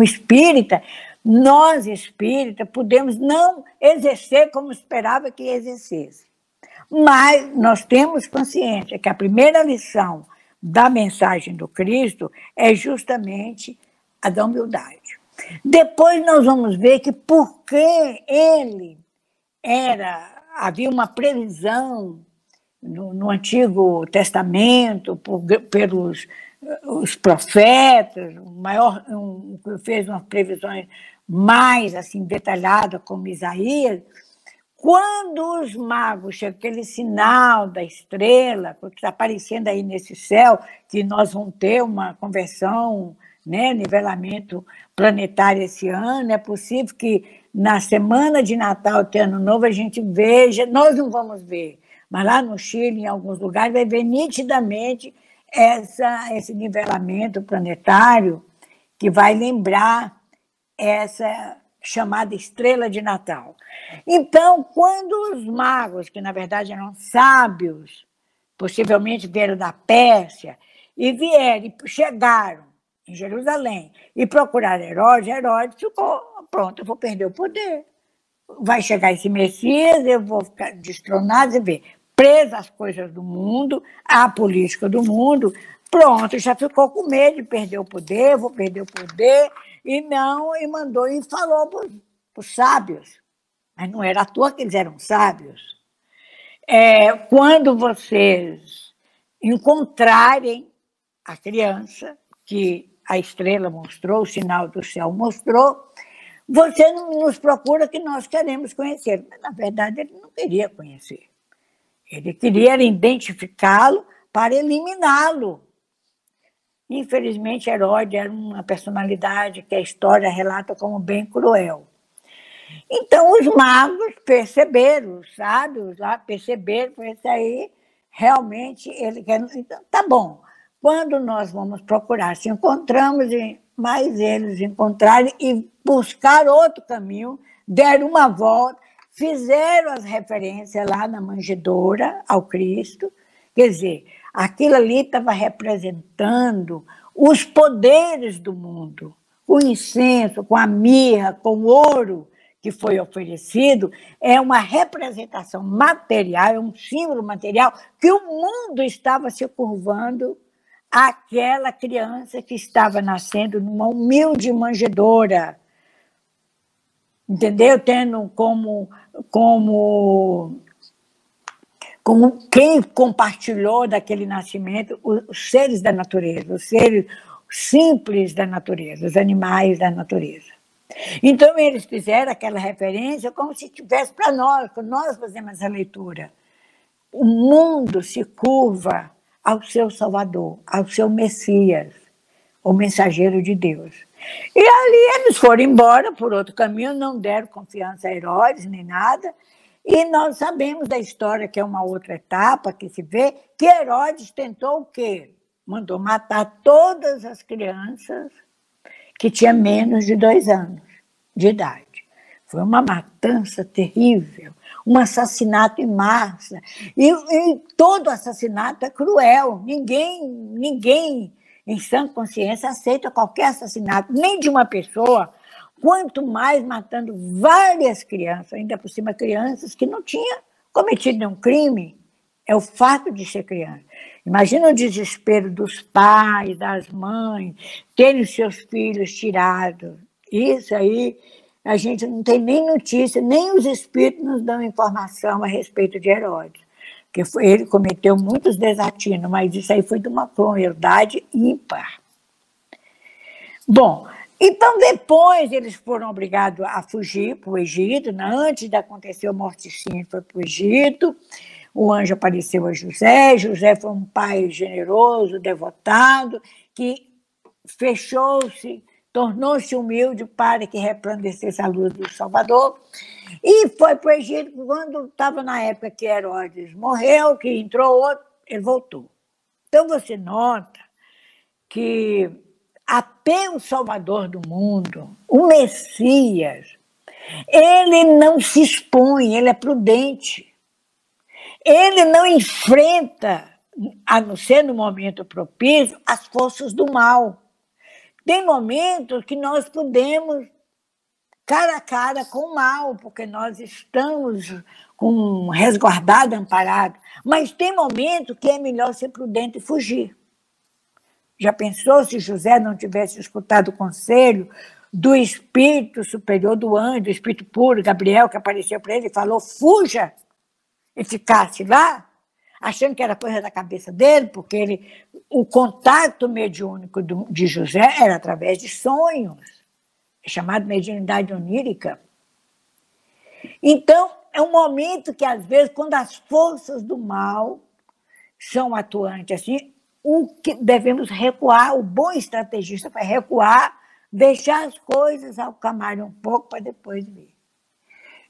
nós espírita, podemos não exercer como esperava que exercesse, mas nós temos consciência que a primeira lição da mensagem do Cristo é justamente a da humildade. Depois nós vamos ver que porque havia uma previsão no Antigo Testamento, pelos os profetas, fez umas previsões mais assim detalhadas, como Isaías. Quando os magos chegam, aquele sinal da estrela, que está aparecendo aí nesse céu, que nós vamos ter uma conversão, né, nivelamento planetário esse ano, é possível que na semana de Natal e Ano Novo a gente veja, nós não vamos ver, mas lá no Chile, em alguns lugares, vai ver nitidamente esse nivelamento planetário que vai lembrar essa chamada estrela de Natal. Então, quando os magos, que na verdade eram sábios, possivelmente vieram da Pérsia, e chegaram em Jerusalém e procuraram Herodes ficou, pronto, eu vou perder o poder. Vai chegar esse Messias, eu vou ficar destronado e ver. Presa às coisas do mundo, à política do mundo, pronto, já ficou com medo de perder o poder, vou perder o poder, e mandou e falou para os sábios, mas não era à toa que eles eram sábios. Quando vocês encontrarem a criança, que a estrela mostrou, o sinal do céu mostrou, você nos procura que nós queremos conhecer. Mas, na verdade, ele não queria conhecer. Ele queria identificá-lo para eliminá-lo. Infelizmente, Herodes era uma personalidade que a história relata como bem cruel. Então, os magos perceberam, os sábios lá perceberam, que isso aí realmente ele quer. Então, tá bom, quando nós vamos procurar, se encontramos, mas eles encontraram e buscaram outro caminho, deram uma volta, fizeram as referências lá na manjedoura ao Cristo, quer dizer, aquilo ali estava representando os poderes do mundo, o incenso, com a mirra, com o ouro que foi oferecido, é uma representação material, é um símbolo material que o mundo estava se curvando àquela criança que estava nascendo numa humilde manjedoura, entendeu? Tendo como quem compartilhou daquele nascimento os seres da natureza, os seres simples da natureza, os animais da natureza. Então, eles fizeram aquela referência como se tivesse para nós, quando nós fazemos essa leitura. O mundo se curva ao seu Salvador, ao seu Messias, o mensageiro de Deus. E ali eles foram embora por outro caminho, não deram confiança a Herodes nem nada, e nós sabemos da história, que é uma outra etapa que se vê, que Herodes tentou o quê? Mandou matar todas as crianças que tinham menos de 2 anos de idade. Foi uma matança terrível, um assassinato em massa. E todo assassinato é cruel. Ninguém em sã consciência aceita qualquer assassinato, nem de uma pessoa, quanto mais matando várias crianças, ainda por cima crianças que não tinham cometido nenhum crime. É o fato de ser criança. Imagina o desespero dos pais, das mães, terem seus filhos tirados. Isso aí, a gente não tem nem notícia, nem os espíritos nos dão informação a respeito de Herodes. Porque ele cometeu muitos desatinos, mas isso aí foi de uma crueldade ímpar. Bom, então depois eles foram obrigados a fugir para o Egito, né? Antes de acontecer o morticínio, foi para o Egito. O anjo apareceu a José. José foi um pai generoso, devotado, que fechou-se, tornou-se humilde para que resplandecesse a luz do Salvador. E foi para o Egito. Quando estava na época que Herodes morreu, que entrou outro, ele voltou. Então você nota que até o Salvador do mundo, o Messias, ele não se expõe, ele é prudente. Ele não enfrenta, a não ser no momento propício, as forças do mal. Tem momentos que nós podemos cara a cara com o mal, porque nós estamos com resguardado, amparado. Mas tem momentos que é melhor ser prudente e fugir. Já pensou se José não tivesse escutado o conselho do Espírito superior do anjo, do Espírito puro, Gabriel, que apareceu para ele e falou, fuja, e ficasse lá, achando que era coisa da cabeça dele, porque o contato mediúnico de José era através de sonhos, é chamado mediunidade onírica. Então, é um momento que, às vezes, quando as forças do mal são atuantes assim, o que devemos recuar, o bom estrategista vai recuar, deixar as coisas acalmarem um pouco para depois vir.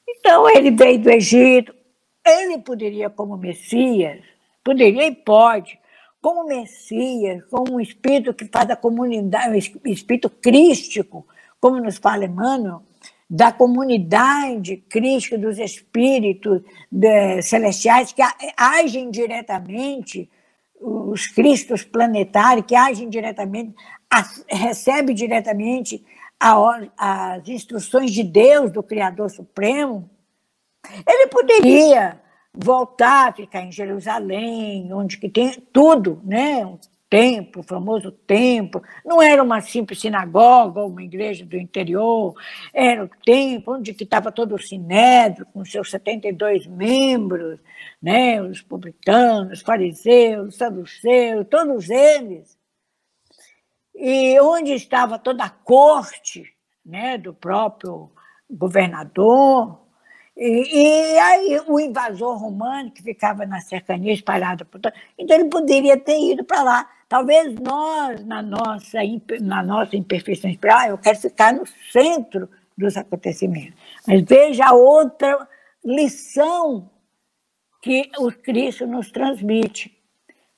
Então, ele veio do Egito, ele poderia, como Messias, poderia e pode, como Messias, como um espírito que faz a comunidade, um espírito crístico, como nos fala Emmanuel, da comunidade crística dos espíritos celestiais que agem diretamente, os cristos planetários que agem diretamente, recebem diretamente as instruções de Deus, do Criador Supremo. Ele poderia voltar, ficar em Jerusalém, onde que tem tudo, né? Um templo, o famoso templo. Não era uma simples sinagoga ou uma igreja do interior, era o templo onde que estava todo o sinédrio, com seus 72 membros, né? Os publicanos, os fariseus, os saduceus, todos eles. E onde estava toda a corte, né? Do próprio governador. E aí o invasor romano, que ficava na cercania, espalhado por todo. Então ele poderia ter ido para lá. Talvez nós, na nossa imperfeição espiritual, eu quero ficar no centro dos acontecimentos. Mas veja a outra lição que o Cristo nos transmite.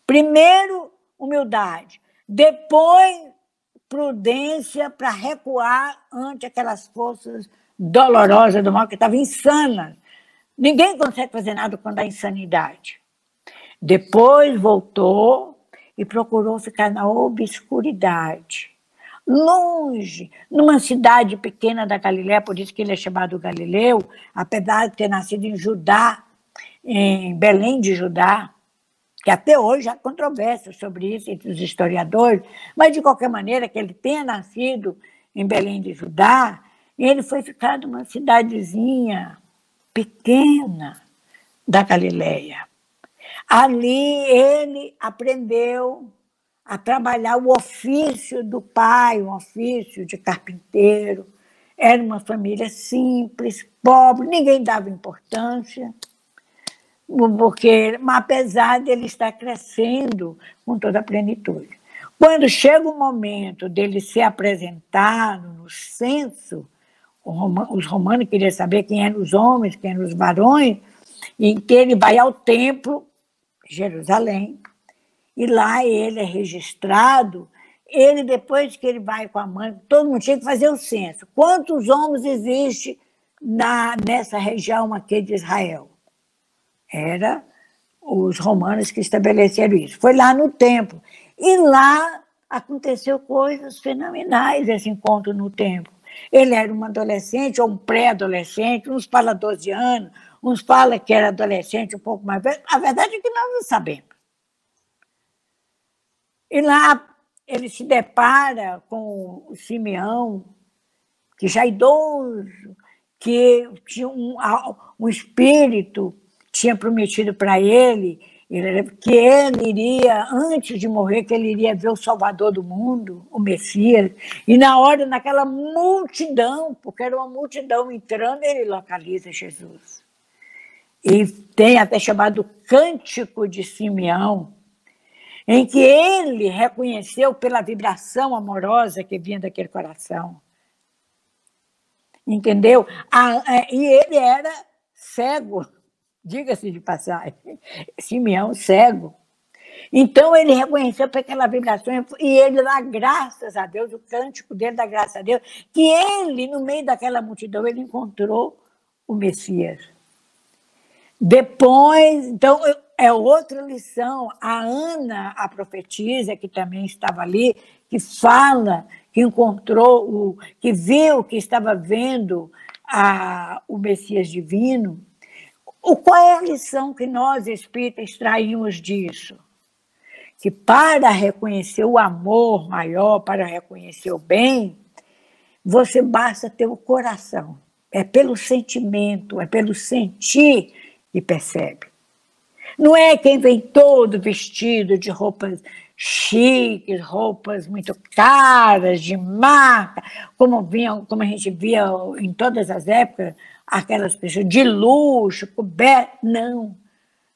Primeiro, humildade. Depois, prudência para recuar ante aquelas forças dolorosas do mal, que estavam insanas. Ninguém consegue fazer nada quando há insanidade. Depois voltou e procurou ficar na obscuridade, longe, numa cidade pequena da Galiléia, por isso que ele é chamado Galileu, apesar de ter nascido em Judá, em Belém de Judá, que até hoje há controvérsia sobre isso entre os historiadores, mas de qualquer maneira que ele tenha nascido em Belém de Judá, ele foi ficar numa cidadezinha pequena da Galiléia. Ali ele aprendeu a trabalhar o ofício do pai, um ofício de carpinteiro. Era uma família simples, pobre, ninguém dava importância, porque, apesar de ele estar crescendo com toda a plenitude. Quando chega o momento dele ser apresentado no censo, os romanos queriam saber quem eram os homens, quem eram os varões, e que ele vai ao templo, Jerusalém, e lá ele é registrado. Ele, depois que ele vai com a mãe, todo mundo tinha que fazer o censo. Quantos homens existem nessa região aqui de Israel? Era os romanos que estabeleceram isso. Foi lá no templo. E lá aconteceu coisas fenomenais, esse encontro no templo. Ele era um adolescente ou um pré-adolescente, uns falam 12 anos, uns falam que era adolescente um pouco mais velho. A verdade é que nós não sabemos. E lá ele se depara com o Simeão, que já é idoso, que tinha um espírito tinha prometido para ele que ele iria, antes de morrer, que ele iria ver o Salvador do mundo, o Messias. E naquela multidão, porque era uma multidão entrando, ele localiza Jesus. E tem até chamado Cântico de Simeão, em que ele reconheceu pela vibração amorosa que vinha daquele coração. Entendeu? E ele era cego, diga-se de passagem, Simeão cego. Então ele reconheceu por aquela vibração e ele dá graças a Deus, o cântico dele dá graças a Deus, que ele, no meio daquela multidão, ele encontrou o Messias. Depois, então, é outra lição. A Ana, a profetisa, que também estava ali, que fala, que encontrou, que viu, que estava vendo o Messias divino. Qual é a lição que nós, espíritas, extraímos disso? Que para reconhecer o amor maior, para reconhecer o bem, você basta ter o coração. É pelo sentimento, é pelo sentir que percebe. Não é quem vem todo vestido de roupas chiques, roupas muito caras, de marca, como a gente via em todas as épocas, aquelas pessoas de luxo, cobertas. Não.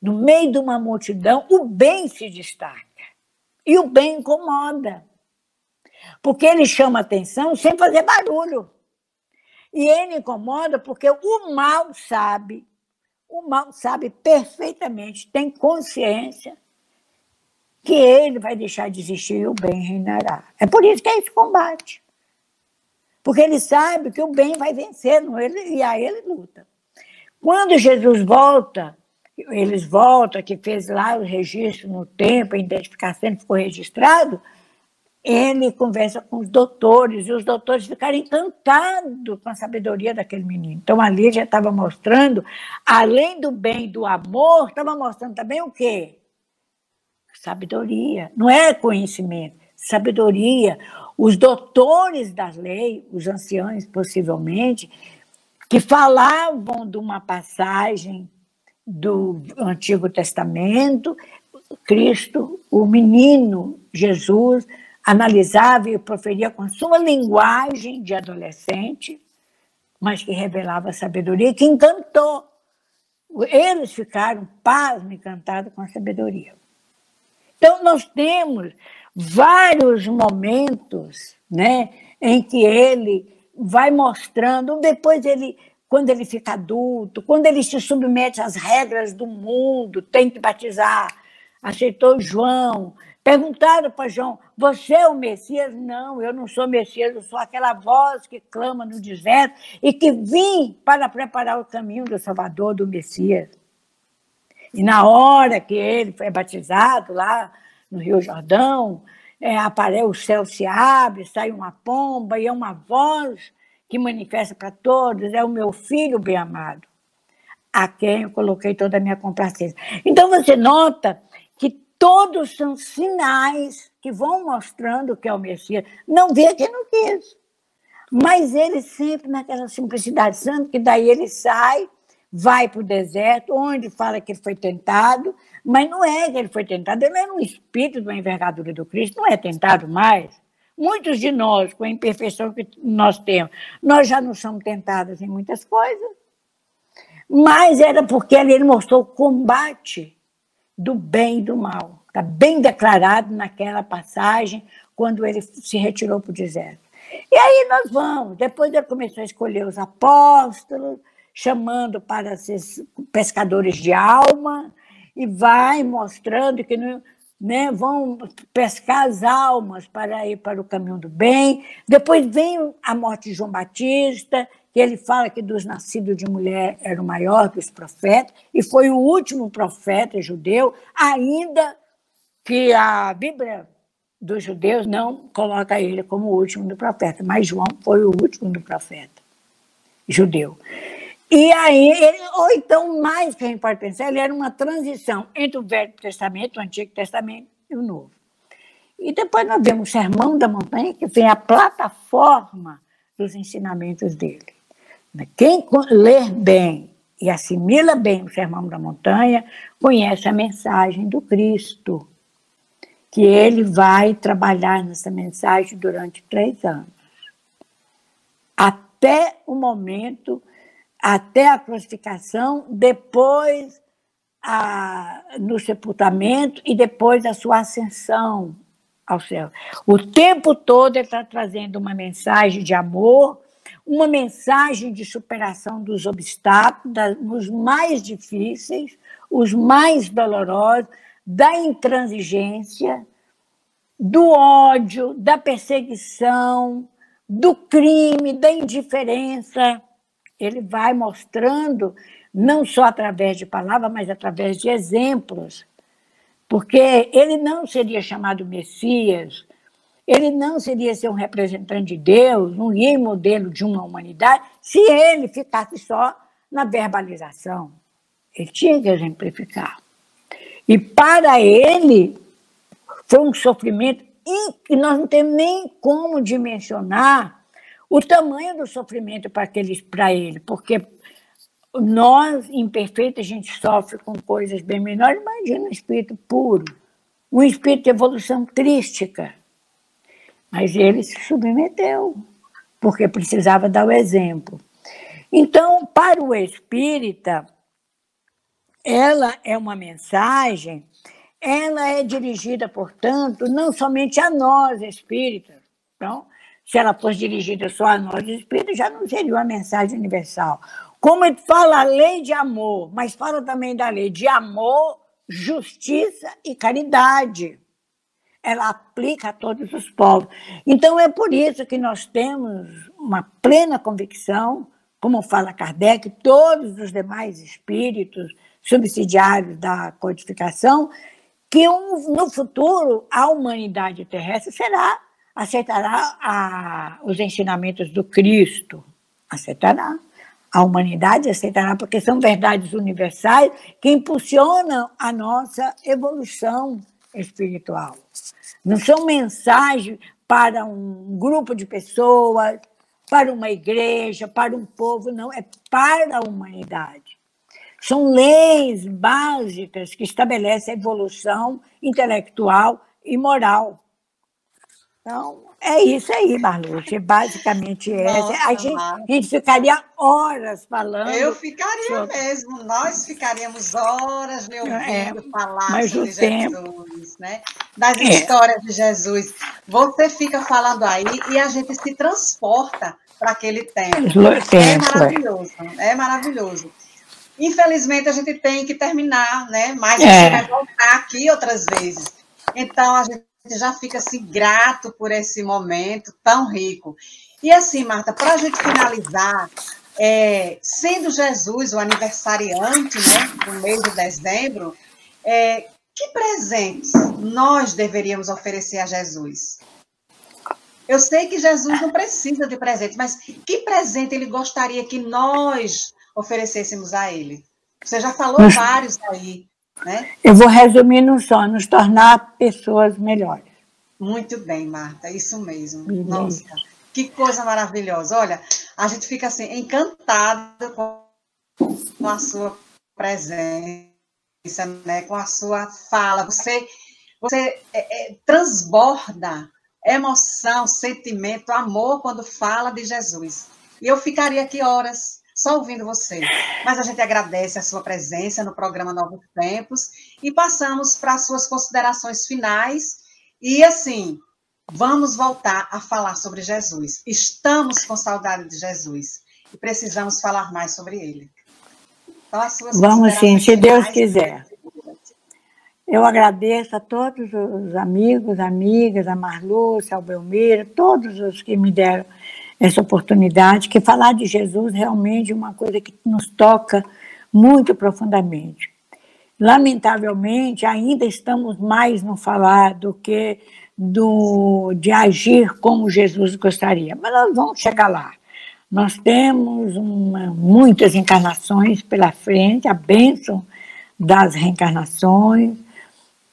No meio de uma multidão, o bem se destaca. E o bem incomoda. Porque ele chama atenção sem fazer barulho. E ele incomoda porque o mal sabe perfeitamente, tem consciência que ele vai deixar de existir e o bem reinará. É por isso que é esse combate. Porque ele sabe que o bem vai vencer e a ele luta. Quando Jesus volta, eles voltam, que fez lá o registro no templo, a identificação ficou registrado, ele conversa com os doutores, e os doutores ficaram encantados com a sabedoria daquele menino. Então, ali já estava mostrando, além do bem e do amor, estava mostrando também o quê? Sabedoria. Não é conhecimento, sabedoria. Os doutores da lei, os anciãos, possivelmente, que falavam de uma passagem do Antigo Testamento, Cristo, o menino Jesus, analisava e proferia com a sua linguagem de adolescente, mas que revelava sabedoria, que encantou. Eles ficaram pasmos, encantados com a sabedoria. Então, nós temos vários momentos, né, em que ele vai mostrando, depois quando ele fica adulto, quando ele se submete às regras do mundo, tem que batizar, aceitou João. Perguntaram para João, você é o Messias? Não, eu não sou Messias, eu sou aquela voz que clama no deserto e que vim para preparar o caminho do Salvador, do Messias. E na hora que ele foi batizado lá no Rio Jordão, o céu se abre, sai uma pomba e é uma voz que manifesta para todos, é o meu filho bem-amado, a quem eu coloquei toda a minha complacência. Então você nota que todos são sinais que vão mostrando que é o Messias. Não vê quem não quis. Mas ele sempre naquela simplicidade santa, que daí ele sai, vai para o deserto, onde fala que ele foi tentado, mas não é que ele foi tentado, ele era um espírito de uma envergadura do Cristo, não é tentado mais. Muitos de nós, com a imperfeição que nós temos, nós já não somos tentados em muitas coisas, mas era porque ele mostrou o combate do bem e do mal. Está bem declarado naquela passagem, quando ele se retirou para o deserto. E aí nós vamos. Depois ele começou a escolher os apóstolos, chamando para ser pescadores de alma, e vai mostrando que vão pescar as almas para ir para o caminho do bem. Depois vem a morte de João Batista, que ele fala que dos nascidos de mulher era o maior dos profetas, e foi o último profeta judeu, ainda que a Bíblia dos judeus não coloca ele como o último do profeta, mas João foi o último do profeta judeu. E aí, ou então, mais que a gente pode pensar, ele era uma transição entre o Velho Testamento, o Antigo Testamento e o Novo. E depois nós vemos o Sermão da Montanha, que tem a plataforma dos ensinamentos dele. Quem lê bem e assimila bem o Sermão da Montanha, conhece a mensagem do Cristo, que ele vai trabalhar nessa mensagem durante 3 anos. Até o momento, até a crucificação, depois no sepultamento e depois a sua ascensão ao céu. O tempo todo ele está trazendo uma mensagem de amor, uma mensagem de superação dos obstáculos, os mais difíceis, os mais dolorosos, da intransigência, do ódio, da perseguição, do crime, da indiferença. Ele vai mostrando, não só através de palavras, mas através de exemplos, porque ele não seria chamado Messias, ele não seria ser um representante de Deus, um guia e modelo de uma humanidade, se ele ficasse só na verbalização. Ele tinha que exemplificar. E para ele, foi um sofrimento que nós não temos nem como dimensionar o tamanho do sofrimento para ele, porque nós, imperfeitos, a gente sofre com coisas bem menores. Imagina um espírito puro, um espírito de evolução crística. Mas ele se submeteu, porque precisava dar o exemplo. Então, para o espírita, ela é uma mensagem, ela é dirigida, portanto, não somente a nós, espíritas. Então, se ela fosse dirigida só a nós, espíritas, já não seria uma mensagem universal. Como ele fala a lei de amor, mas fala também da lei de amor, justiça e caridade. Ela aplica a todos os povos. Então, é por isso que nós temos uma plena convicção, como fala Kardec, todos os demais espíritos subsidiários da codificação, que no futuro a humanidade terrestre aceitará os ensinamentos do Cristo. Aceitará. A humanidade aceitará, porque são verdades universais que impulsionam a nossa evolução espiritual. Não são mensagens para um grupo de pessoas, para uma igreja, para um povo, não, é para a humanidade. São leis básicas que estabelecem a evolução intelectual e moral. Então, é isso aí, Marluce, basicamente a gente ficaria horas falando. Eu ficaria mesmo, nós ficaríamos horas me ouvindo falar sobre Jesus, né? Das histórias de Jesus. Você fica falando aí e a gente se transporta para aquele tempo. É maravilhoso, é maravilhoso. Infelizmente, a gente tem que terminar, né? Mas a gente vai voltar aqui outras vezes. Então, a gente já fica assim, grato por esse momento tão rico. E assim, Marta, para a gente finalizar, sendo Jesus o aniversariante, né, do mês de dezembro, que presentes nós deveríamos oferecer a Jesus? Eu sei que Jesus não precisa de presente, mas que presente ele gostaria que nós oferecêssemos a ele? Você já falou vários aí, né? Eu vou resumir num só, nos tornar pessoas melhores. Muito bem, Marta, isso mesmo. Nossa, que coisa maravilhosa. Olha, a gente fica assim, encantada com a sua presença, né? Com a sua fala. Você transborda emoção, sentimento, amor quando fala de Jesus. E eu ficaria aqui horas só ouvindo você. Mas a gente agradece a sua presença no programa Novos Tempos e passamos para as suas considerações finais. E assim, vamos voltar a falar sobre Jesus. Estamos com saudade de Jesus e precisamos falar mais sobre ele. Então, as suas vamos sim, se Deus quiser. Eu agradeço a todos os amigos, amigas, a Marluce, ao Belmiro, todos os que me deram essa oportunidade, que falar de Jesus realmente é uma coisa que nos toca muito profundamente. Lamentavelmente, ainda estamos mais no falar do que de agir como Jesus gostaria. Mas nós vamos chegar lá. Nós temos muitas encarnações pela frente, a bênção das reencarnações,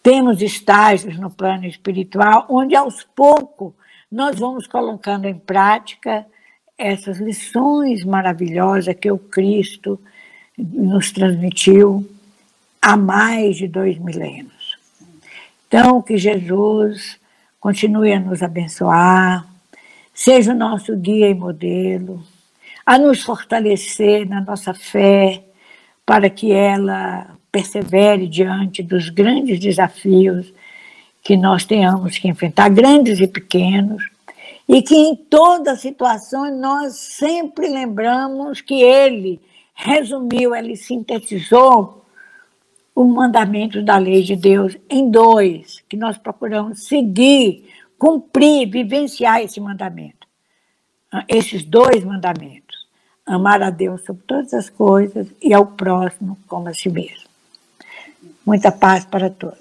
temos estágios no plano espiritual, onde aos poucos nós vamos colocando em prática essas lições maravilhosas que o Cristo nos transmitiu há mais de 2 milênios. Então, que Jesus continue a nos abençoar, seja o nosso guia e modelo, a nos fortalecer na nossa fé, para que ela persevere diante dos grandes desafios que nós tenhamos que enfrentar, grandes e pequenos, e que em toda situação nós sempre lembramos que ele resumiu, ele sintetizou o mandamento da lei de Deus em 2, que nós procuramos seguir, cumprir, vivenciar esse mandamento. Esses 2 mandamentos. Amar a Deus sobre todas as coisas e ao próximo como a si mesmo. Muita paz para todos.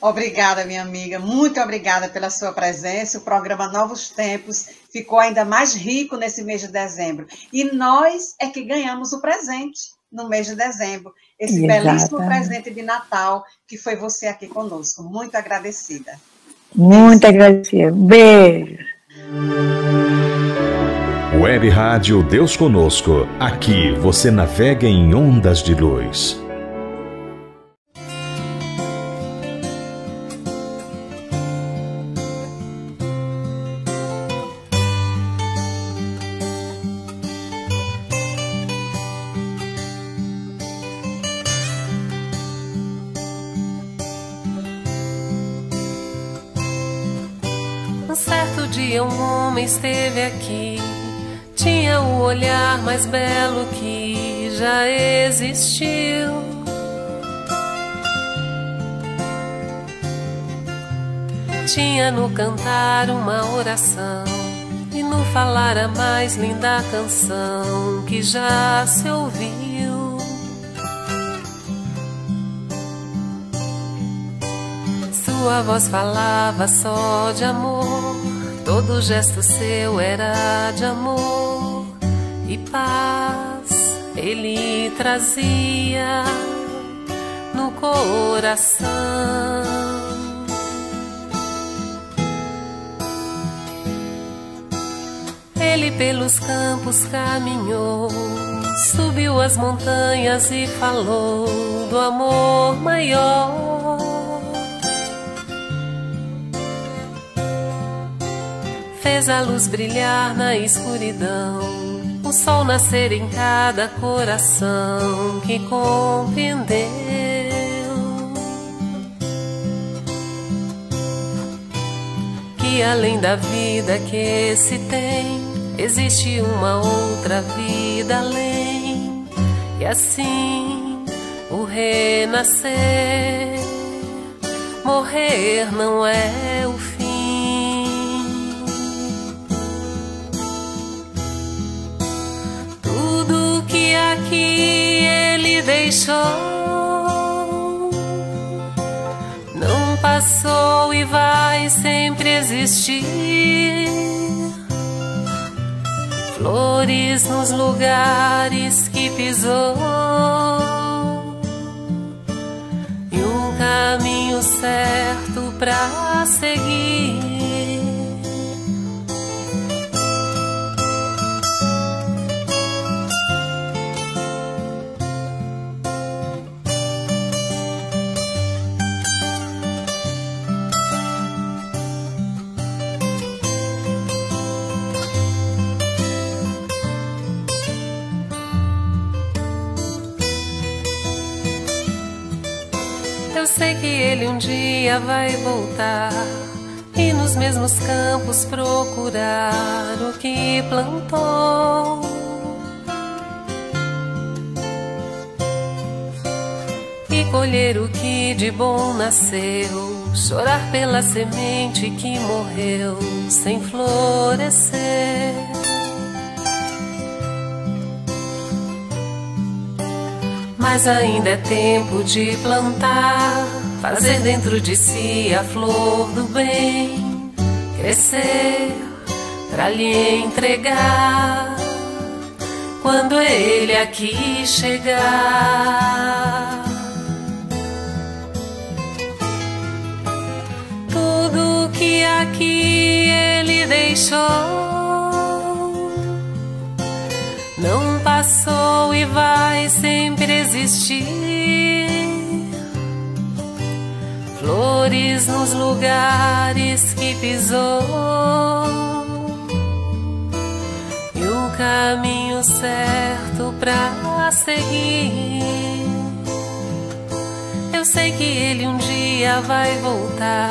Obrigada, minha amiga. Muito obrigada pela sua presença. O programa Novos Tempos ficou ainda mais rico nesse mês de dezembro. E nós é que ganhamos o presente no mês de dezembro. Esse belíssimo presente de Natal que foi você aqui conosco. Muito agradecida. Muito agradecida. Beijo. Web Rádio Deus Conosco. Aqui você navega em ondas de luz. Um certo dia um homem esteve aqui, tinha o olhar mais belo que já existiu. Tinha no cantar uma oração e no falar a mais linda canção que já se ouviu. Sua voz falava só de amor, todo gesto seu era de amor e paz ele trazia no coração. Ele pelos campos caminhou, subiu as montanhas e falou do amor maior. Fez a luz brilhar na escuridão, o sol nascer em cada coração que compreendeu que além da vida que se tem, existe uma outra vida além. E assim o renascer, morrer não é o fim. Tudo que aqui ele deixou não passou e vai sempre existir. Flores nos lugares que pisou e um caminho certo pra seguir. Eu sei que ele um dia vai voltar e nos mesmos campos procurar o que plantou. E colher o que de bom nasceu, chorar pela semente que morreu sem florescer. Mas ainda é tempo de plantar, fazer dentro de si a flor do bem, crescer pra lhe entregar quando ele aqui chegar. Tudo que aqui ele deixou não passou e vai sempre existir. Flores nos lugares que pisou e o caminho certo pra seguir. Eu sei que ele um dia vai voltar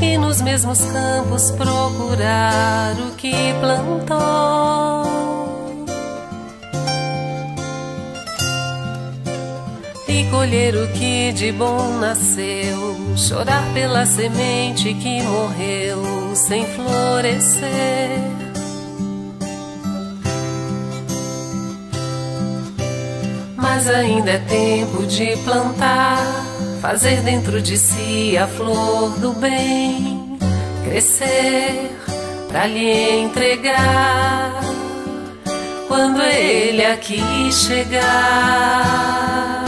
e nos mesmos campos procurar o que plantou. E colher o que de bom nasceu, chorar pela semente que morreu sem florescer. Mas ainda é tempo de plantar, fazer dentro de si a flor do bem, crescer pra lhe entregar quando ele aqui chegar.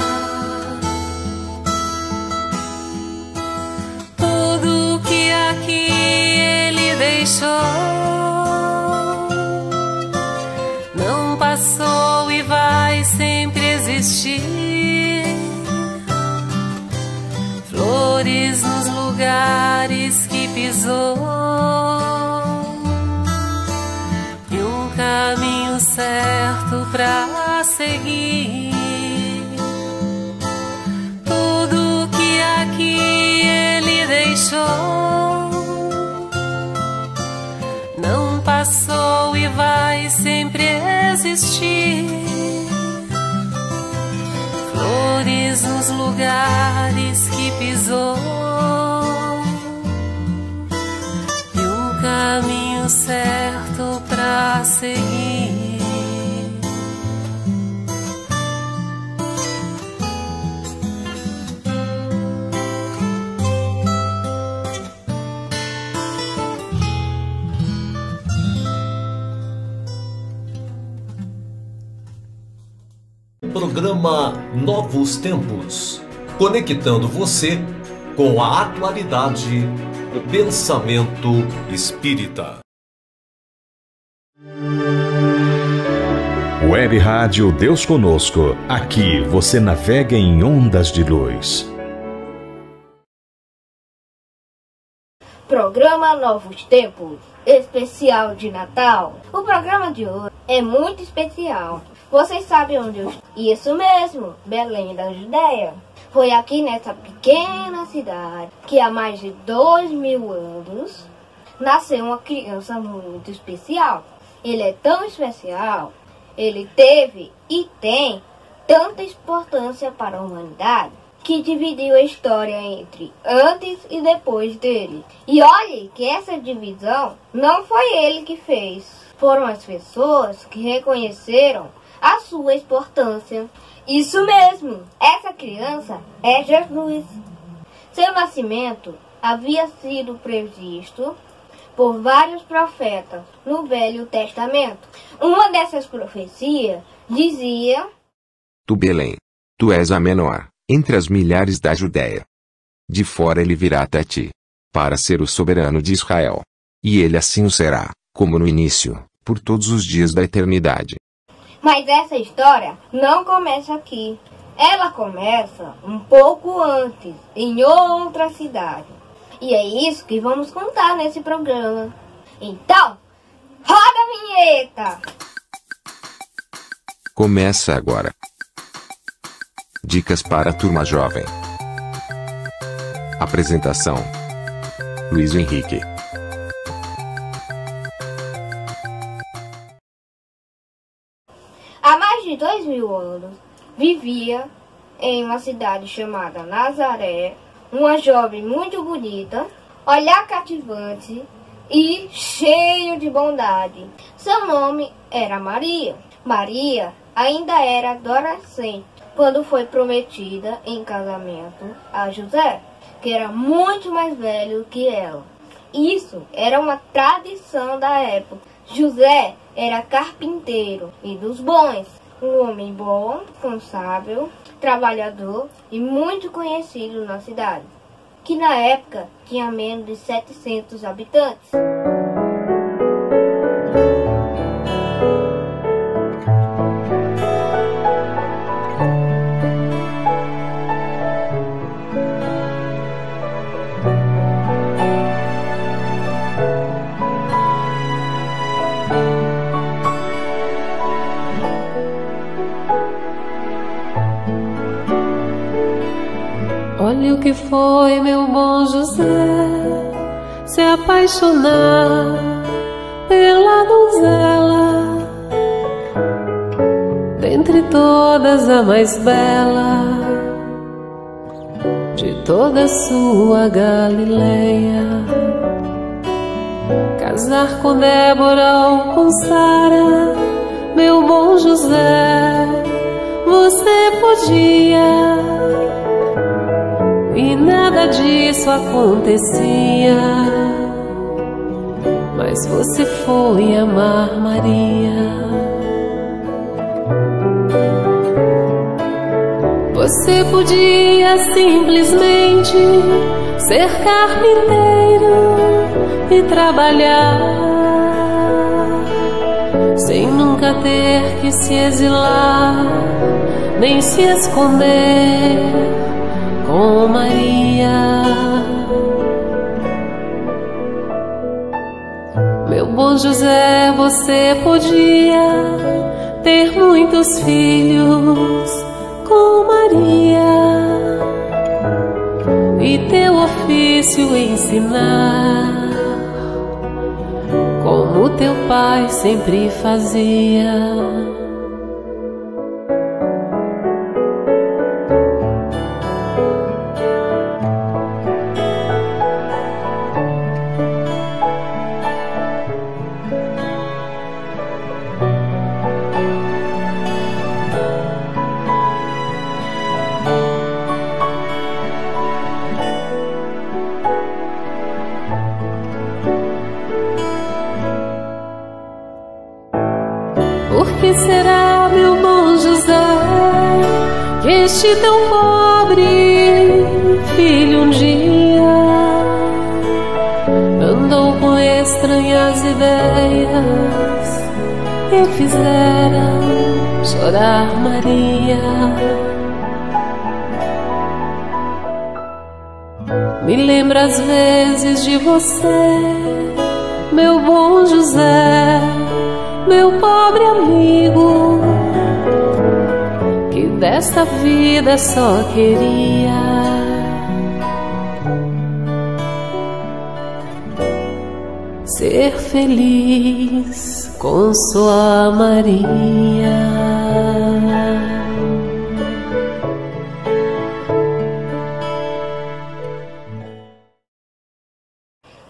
Tudo que aqui ele deixou não passou e vai sempre existir. Flores nos lugares que pisou e um caminho certo pra seguir. Tudo que aqui ele deixou não passou e vai sempre existir. Flores nos lugares que pisou e um caminho certo pra seguir. Programa Novos Tempos, conectando você com a atualidade do pensamento espírita. Web Rádio Deus Conosco. Aqui você navega em ondas de luz. Programa Novos Tempos, especial de Natal. O programa de hoje é muito especial. Vocês sabem onde eu estou? Isso mesmo, Belém da Judéia. Foi aqui nessa pequena cidade que há mais de 2000 anos nasceu uma criança muito especial. Ele é tão especial, ele teve e tem tanta importância para a humanidade que dividiu a história entre antes e depois dele. E olhe que essa divisão não foi ele que fez. Foram as pessoas que reconheceram a sua importância. Isso mesmo, essa criança é Jesus. Seu nascimento havia sido previsto por vários profetas no Velho Testamento. Uma dessas profecias dizia: Tu, Belém, tu és a menor entre as milhares da Judéia. De fora ele virá até ti, para ser o soberano de Israel. E ele assim o será, como no início, por todos os dias da eternidade. Mas essa história não começa aqui. Ela começa um pouco antes, em outra cidade. E é isso que vamos contar nesse programa. Então, roda a vinheta! Começa agora. Dicas para a turma jovem. Apresentação: Luiz Henrique. Há mais de 2000 anos, vivia em uma cidade chamada Nazaré uma jovem muito bonita, olhar cativante e cheio de bondade. Seu nome era Maria. Maria ainda era adolescente quando foi prometida em casamento a José. que era muito mais velho que ela. Isso era uma tradição da época. José era carpinteiro e dos bons, um homem bom, responsável, trabalhador e muito conhecido na cidade, que na época tinha menos de 700 habitantes. Olha o que foi, meu bom José, se apaixonar pela donzela, dentre todas a mais bela de toda a sua Galileia. Casar com Débora ou com Sara, meu bom José, você podia, e nada disso acontecia, mas você foi amar Maria. Você podia simplesmente ser carpinteiro e trabalhar, sem nunca ter que se exilar, nem se esconder com Maria. Meu bom José, você podia ter muitos filhos com Maria e teu ofício ensinar, como teu pai sempre fazia. Por que será, meu bom José, que este tão pobre filho um dia andou com estranhas ideias e fizeram chorar Maria? Me lembro às vezes de você, meu bom José, meu pobre amigo, que desta vida só queria ser feliz com sua Maria.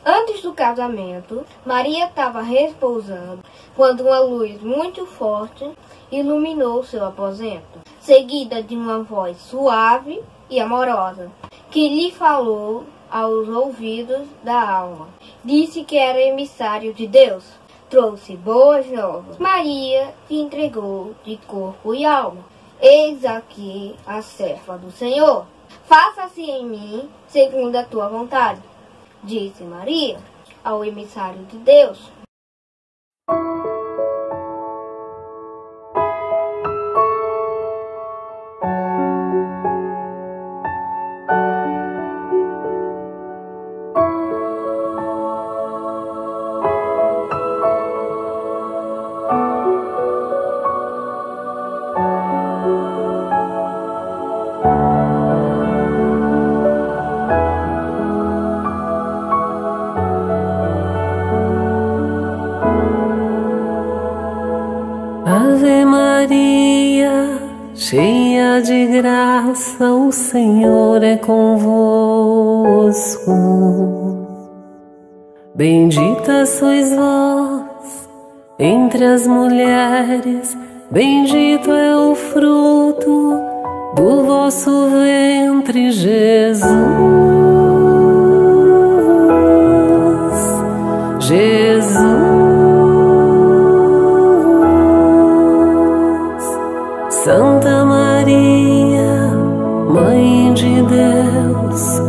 Antes do casamento, Maria estava repousando quando uma luz muito forte iluminou seu aposento, seguida de uma voz suave e amorosa, que lhe falou aos ouvidos da alma. Disse que era emissário de Deus, trouxe boas novas. Maria se entregou de corpo e alma. Eis aqui a serva do Senhor. Faça-se em mim segundo a tua vontade, disse Maria ao emissário de Deus. Ave Maria, cheia de graça, o Senhor é convosco. Bendita sois vós entre as mulheres, bendito é o fruto do vosso ventre, Jesus. Jesus, Santa Maria, Mãe de Deus,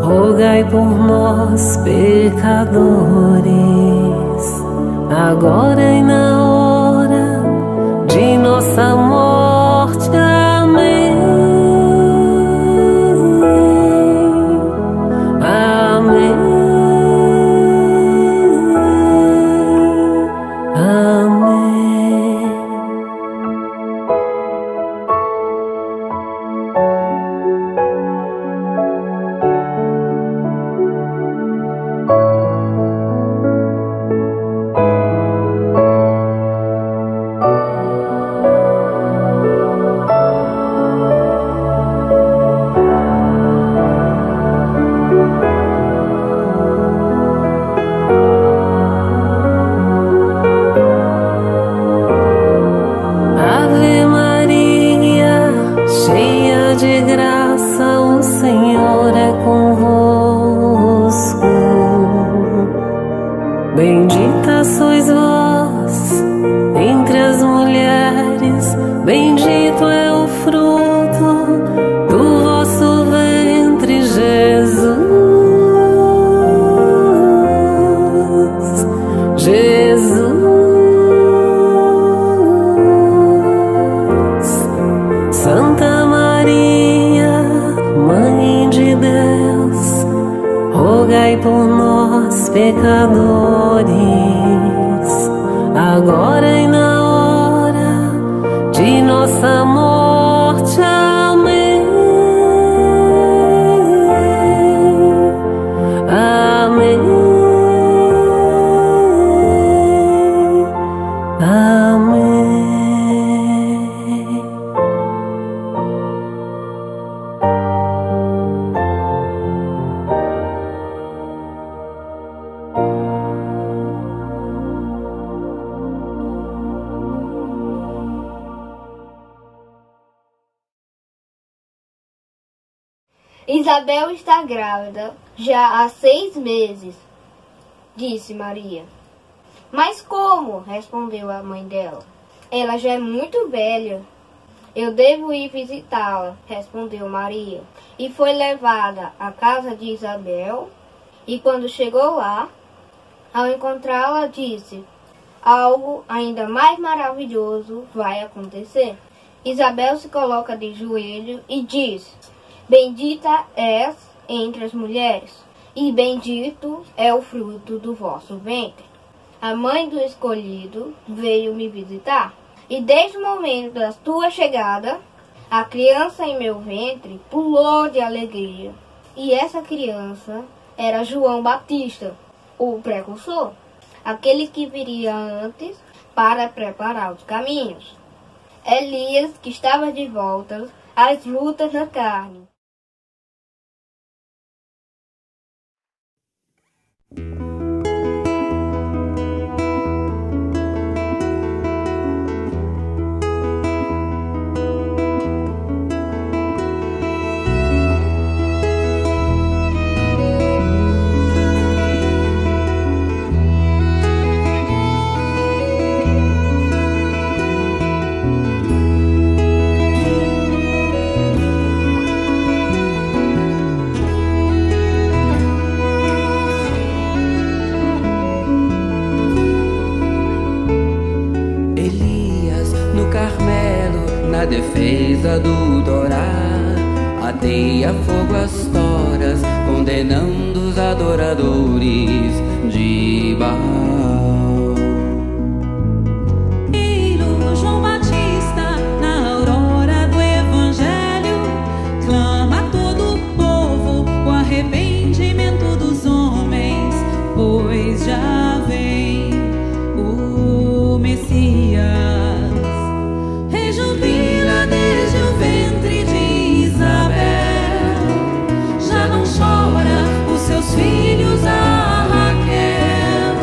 rogai por nós, pecadores, agora e na hora de nossa morte. Amém. Amém. Amém. Ave Maria, cheia de graça, o Senhor é convosco. Bendita sois vós entre as mulheres, bendito é o fruto do vosso ventre, Jesus. Jesus. Santa Maria, Mãe de Deus, rogai por nós, pecadores, agora e na hora de nossa morte. Amém. Amém. Amém. Isabel está grávida já há 6 meses, disse Maria. Mas como? Respondeu a mãe dela. Ela já é muito velha. Eu devo ir visitá-la, respondeu Maria. E foi levada à casa de Isabel. E quando chegou lá, ao encontrá-la, disse: algo ainda mais maravilhoso vai acontecer. Isabel se coloca de joelho e diz: bendita és entre as mulheres, e bendito é o fruto do vosso ventre. A mãe do escolhido veio me visitar, e desde o momento da tua chegada, a criança em meu ventre pulou de alegria. E essa criança era João Batista, o precursor, aquele que viria antes para preparar os caminhos. Elias, que estava de volta às lutas na carne. Defesa do Torá, ateia fogo às toras, condenando os adoradores de Baal. João Batista, na aurora do Evangelho, clama a todo o povo o arrependimento dos homens, pois já vem o Messias. Desde o ventre de Isabel, já não chora os seus filhos a Raquel.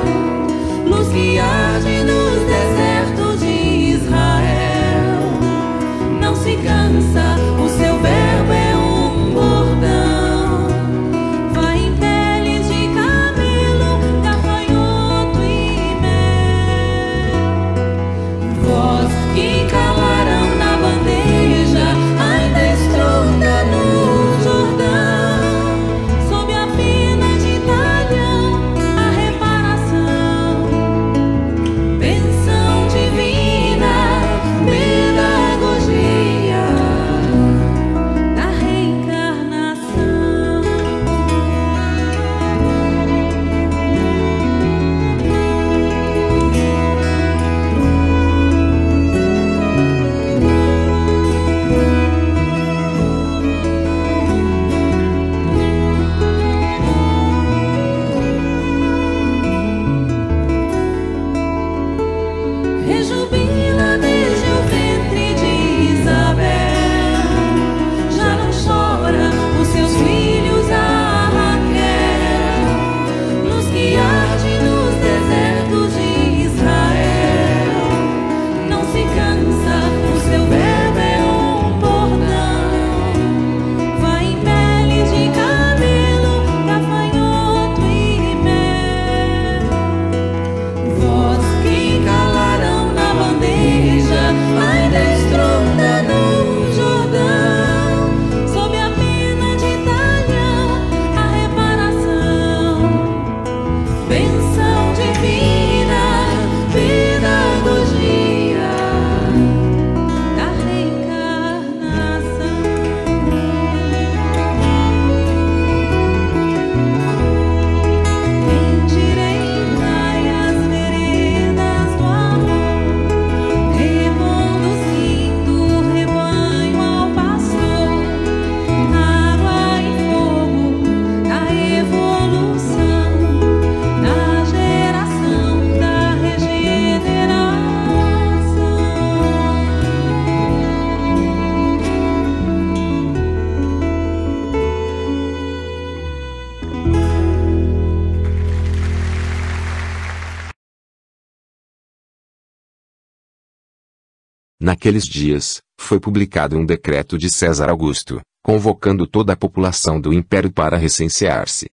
Naqueles dias, foi publicado um decreto de César Augusto, convocando toda a população do império para recensear-se.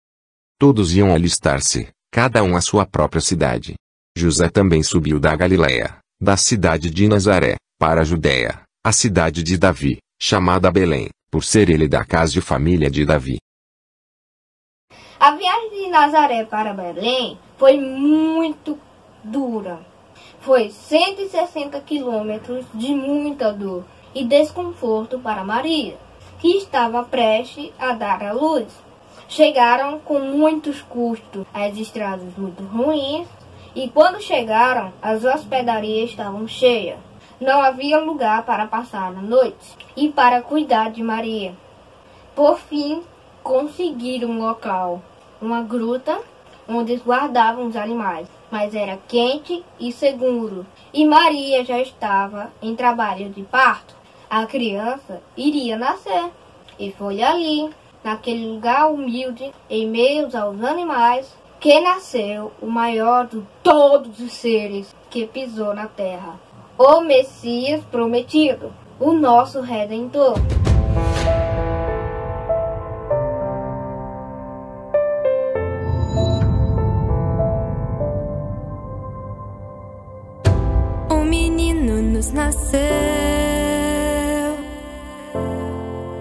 Todos iam alistar-se, cada um à sua própria cidade. José também subiu da Galiléia, da cidade de Nazaré, para a Judéia, a cidade de Davi, chamada Belém, por ser ele da casa e família de Davi. A viagem de Nazaré para Belém foi muito dura. Foi 160 quilômetros de muita dor e desconforto para Maria, que estava prestes a dar à luz. Chegaram com muitos custos, as estradas muito ruins, e quando chegaram, as hospedarias estavam cheias. Não havia lugar para passar a noite e para cuidar de Maria. Por fim, conseguiram um local, uma gruta, onde guardavam os animais, mas era quente e seguro, e Maria já estava em trabalho de parto. A criança iria nascer, e foi ali, naquele lugar humilde, em meio aos animais, que nasceu o maior de todos os seres que pisou na terra, o Messias prometido, o nosso Redentor. Um menino nos nasceu,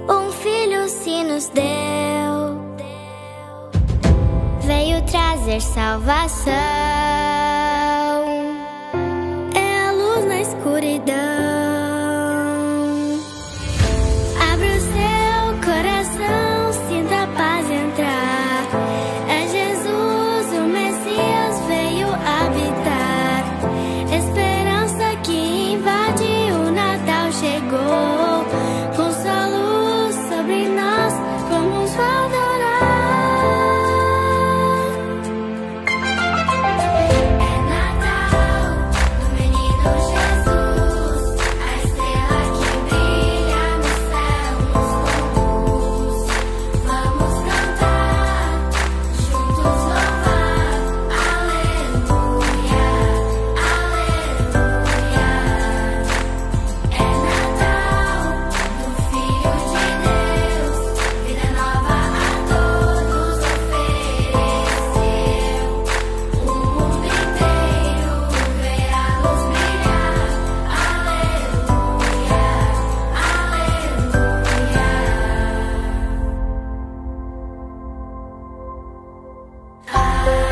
um filho se nos deu, veio trazer salvação, é a luz na escuridão. Abre o seu coração, sinta a paz entrar, é Jesus, o Messias veio habitar. Esperança que invade o Natal chegou, com sua luz sobre nós, vamos adorar. É Natal, do menino Jesus, a estrela que brilha no céu nos conduz. Vamos cantar, juntos louvar, aleluia, aleluia. É Natal, do Filho de Deus, vida nova a todos ofereceu. O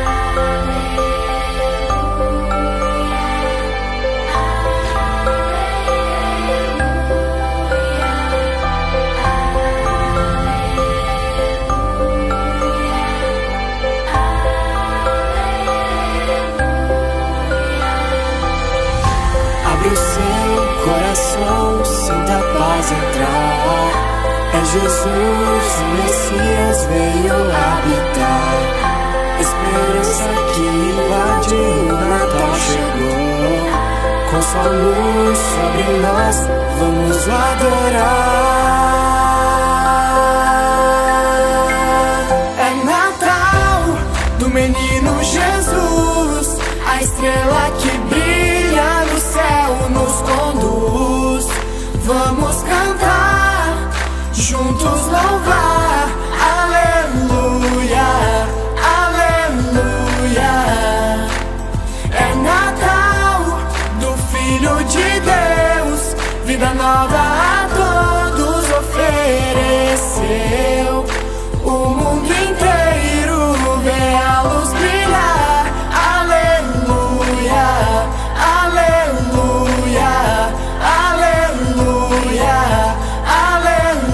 mundo inteiro vê a luz brilhar, aleluia, Abre o seu coração, sinta a paz entrar. É Jesus, o Messias veio habitar. Esperança que invade o Natal chegou. Com sua luz sobre nós, vamos adorar. É Natal do menino Jesus, a estrela que brilha no céu nos conduz. Vamos cantar, juntos louvar, aleluia, aleluia. É Natal do Filho de Deus, vida nova a todos ofereceu. O mundo inteiro vê a luz brilhar, aleluia, aleluia, aleluia, aleluia.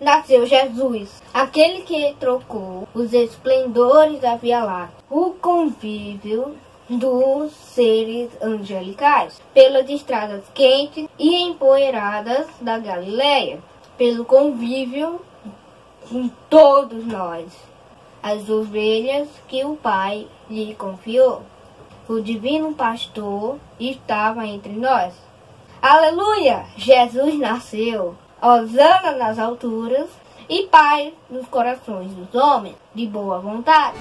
Nasceu Jesus, aquele que trocou os esplendores da Via Láctea, o convívio dos seres angelicais, pelas estradas quentes e empoeiradas da Galiléia, pelo convívio com todos nós. as ovelhas que o Pai lhe confiou. O divino pastor estava entre nós. Aleluia! Jesus nasceu. Hosana nas alturas e paz nos corações dos homens de boa vontade.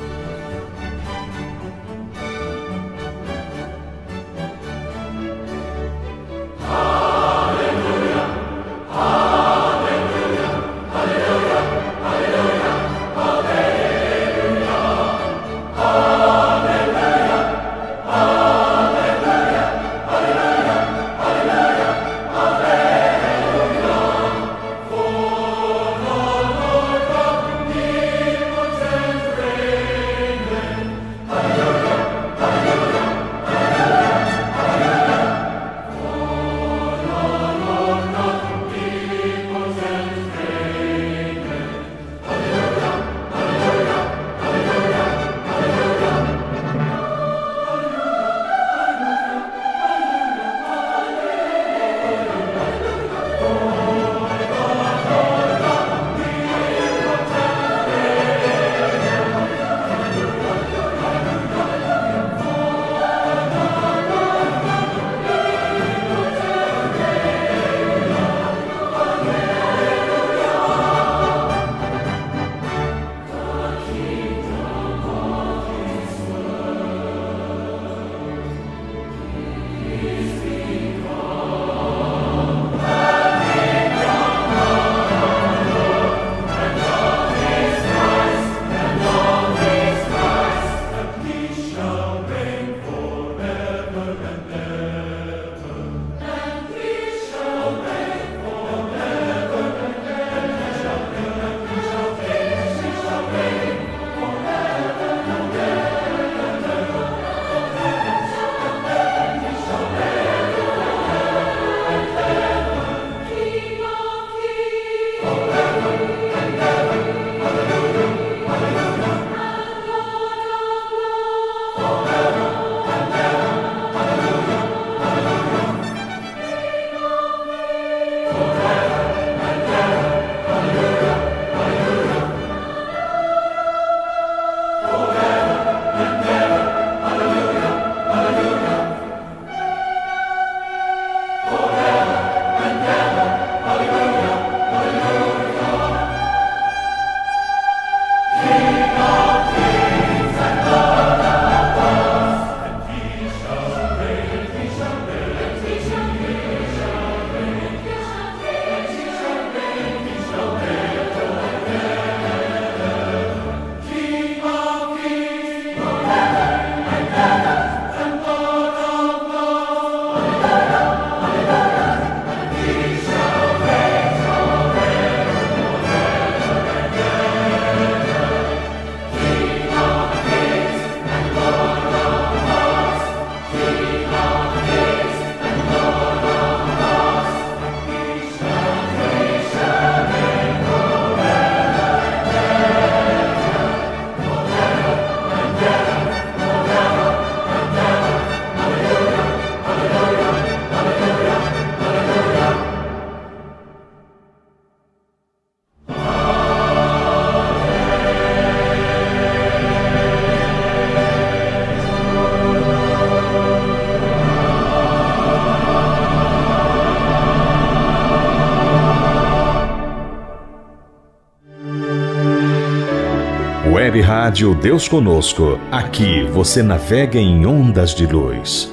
Web Rádio Deus Conosco. Aqui você navega em ondas de luz.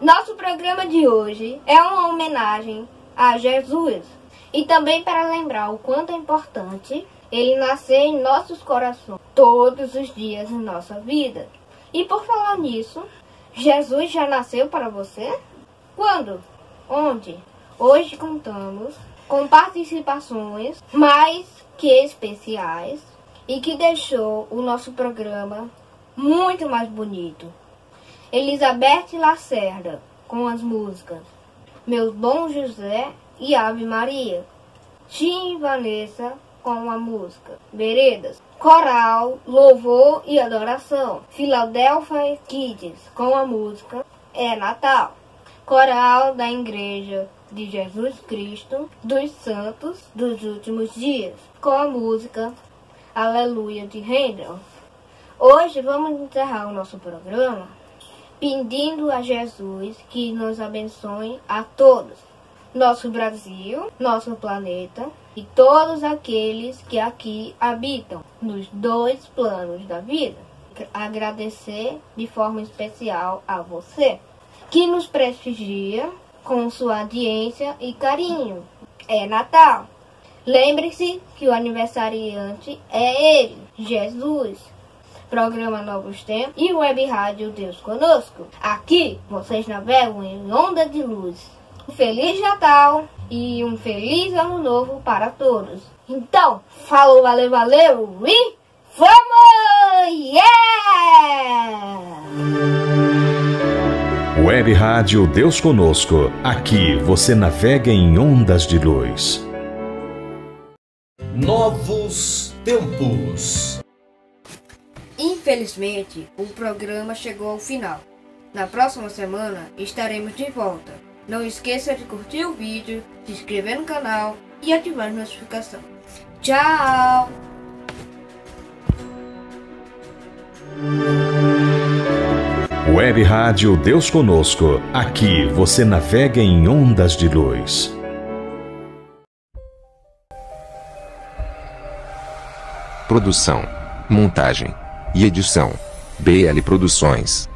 Nosso programa de hoje é uma homenagem a Jesus e também para lembrar o quanto é importante ele nascer em nossos corações todos os dias de nossa vida. E por falar nisso, Jesus já nasceu para você? Quando? Onde? Hoje contamos com participações mais que especiais e que deixou o nosso programa muito mais bonito. Elizabeth Lacerda, com as músicas Meu Bom José e Ave Maria. Tim e Vanessa, com a música Veredas. Coral, Louvor e Adoração. Philadelphia Kids, com a música É Natal. Coral da Igreja de Jesus Cristo dos Santos dos Últimos Dias, com a música Aleluia de Handel. Hoje vamos encerrar o nosso programa pedindo a Jesus que nos abençoe a todos, nosso Brasil, nosso planeta e todos aqueles que aqui habitam nos 2 planos da vida. Agradecer de forma especial a você, que nos prestigia com sua audiência e carinho. É Natal. Lembre-se que o aniversariante é Ele, Jesus. Programa Novos Tempos e Web Rádio Deus Conosco. Aqui vocês navegam em onda de luz. Um Feliz Natal e um Feliz Ano Novo para todos. Então, falou, valeu, valeu e vamos! Yeah! Web Rádio Deus Conosco. Aqui você navega em ondas de luz. Novos Tempos. Infelizmente, o programa chegou ao final. Na próxima semana estaremos de volta. Não esqueça de curtir o vídeo, se inscrever no canal e ativar a notificação. Tchau! Web Rádio Deus Conosco. Aqui você navega em ondas de luz. Produção, montagem e edição: BL Produções.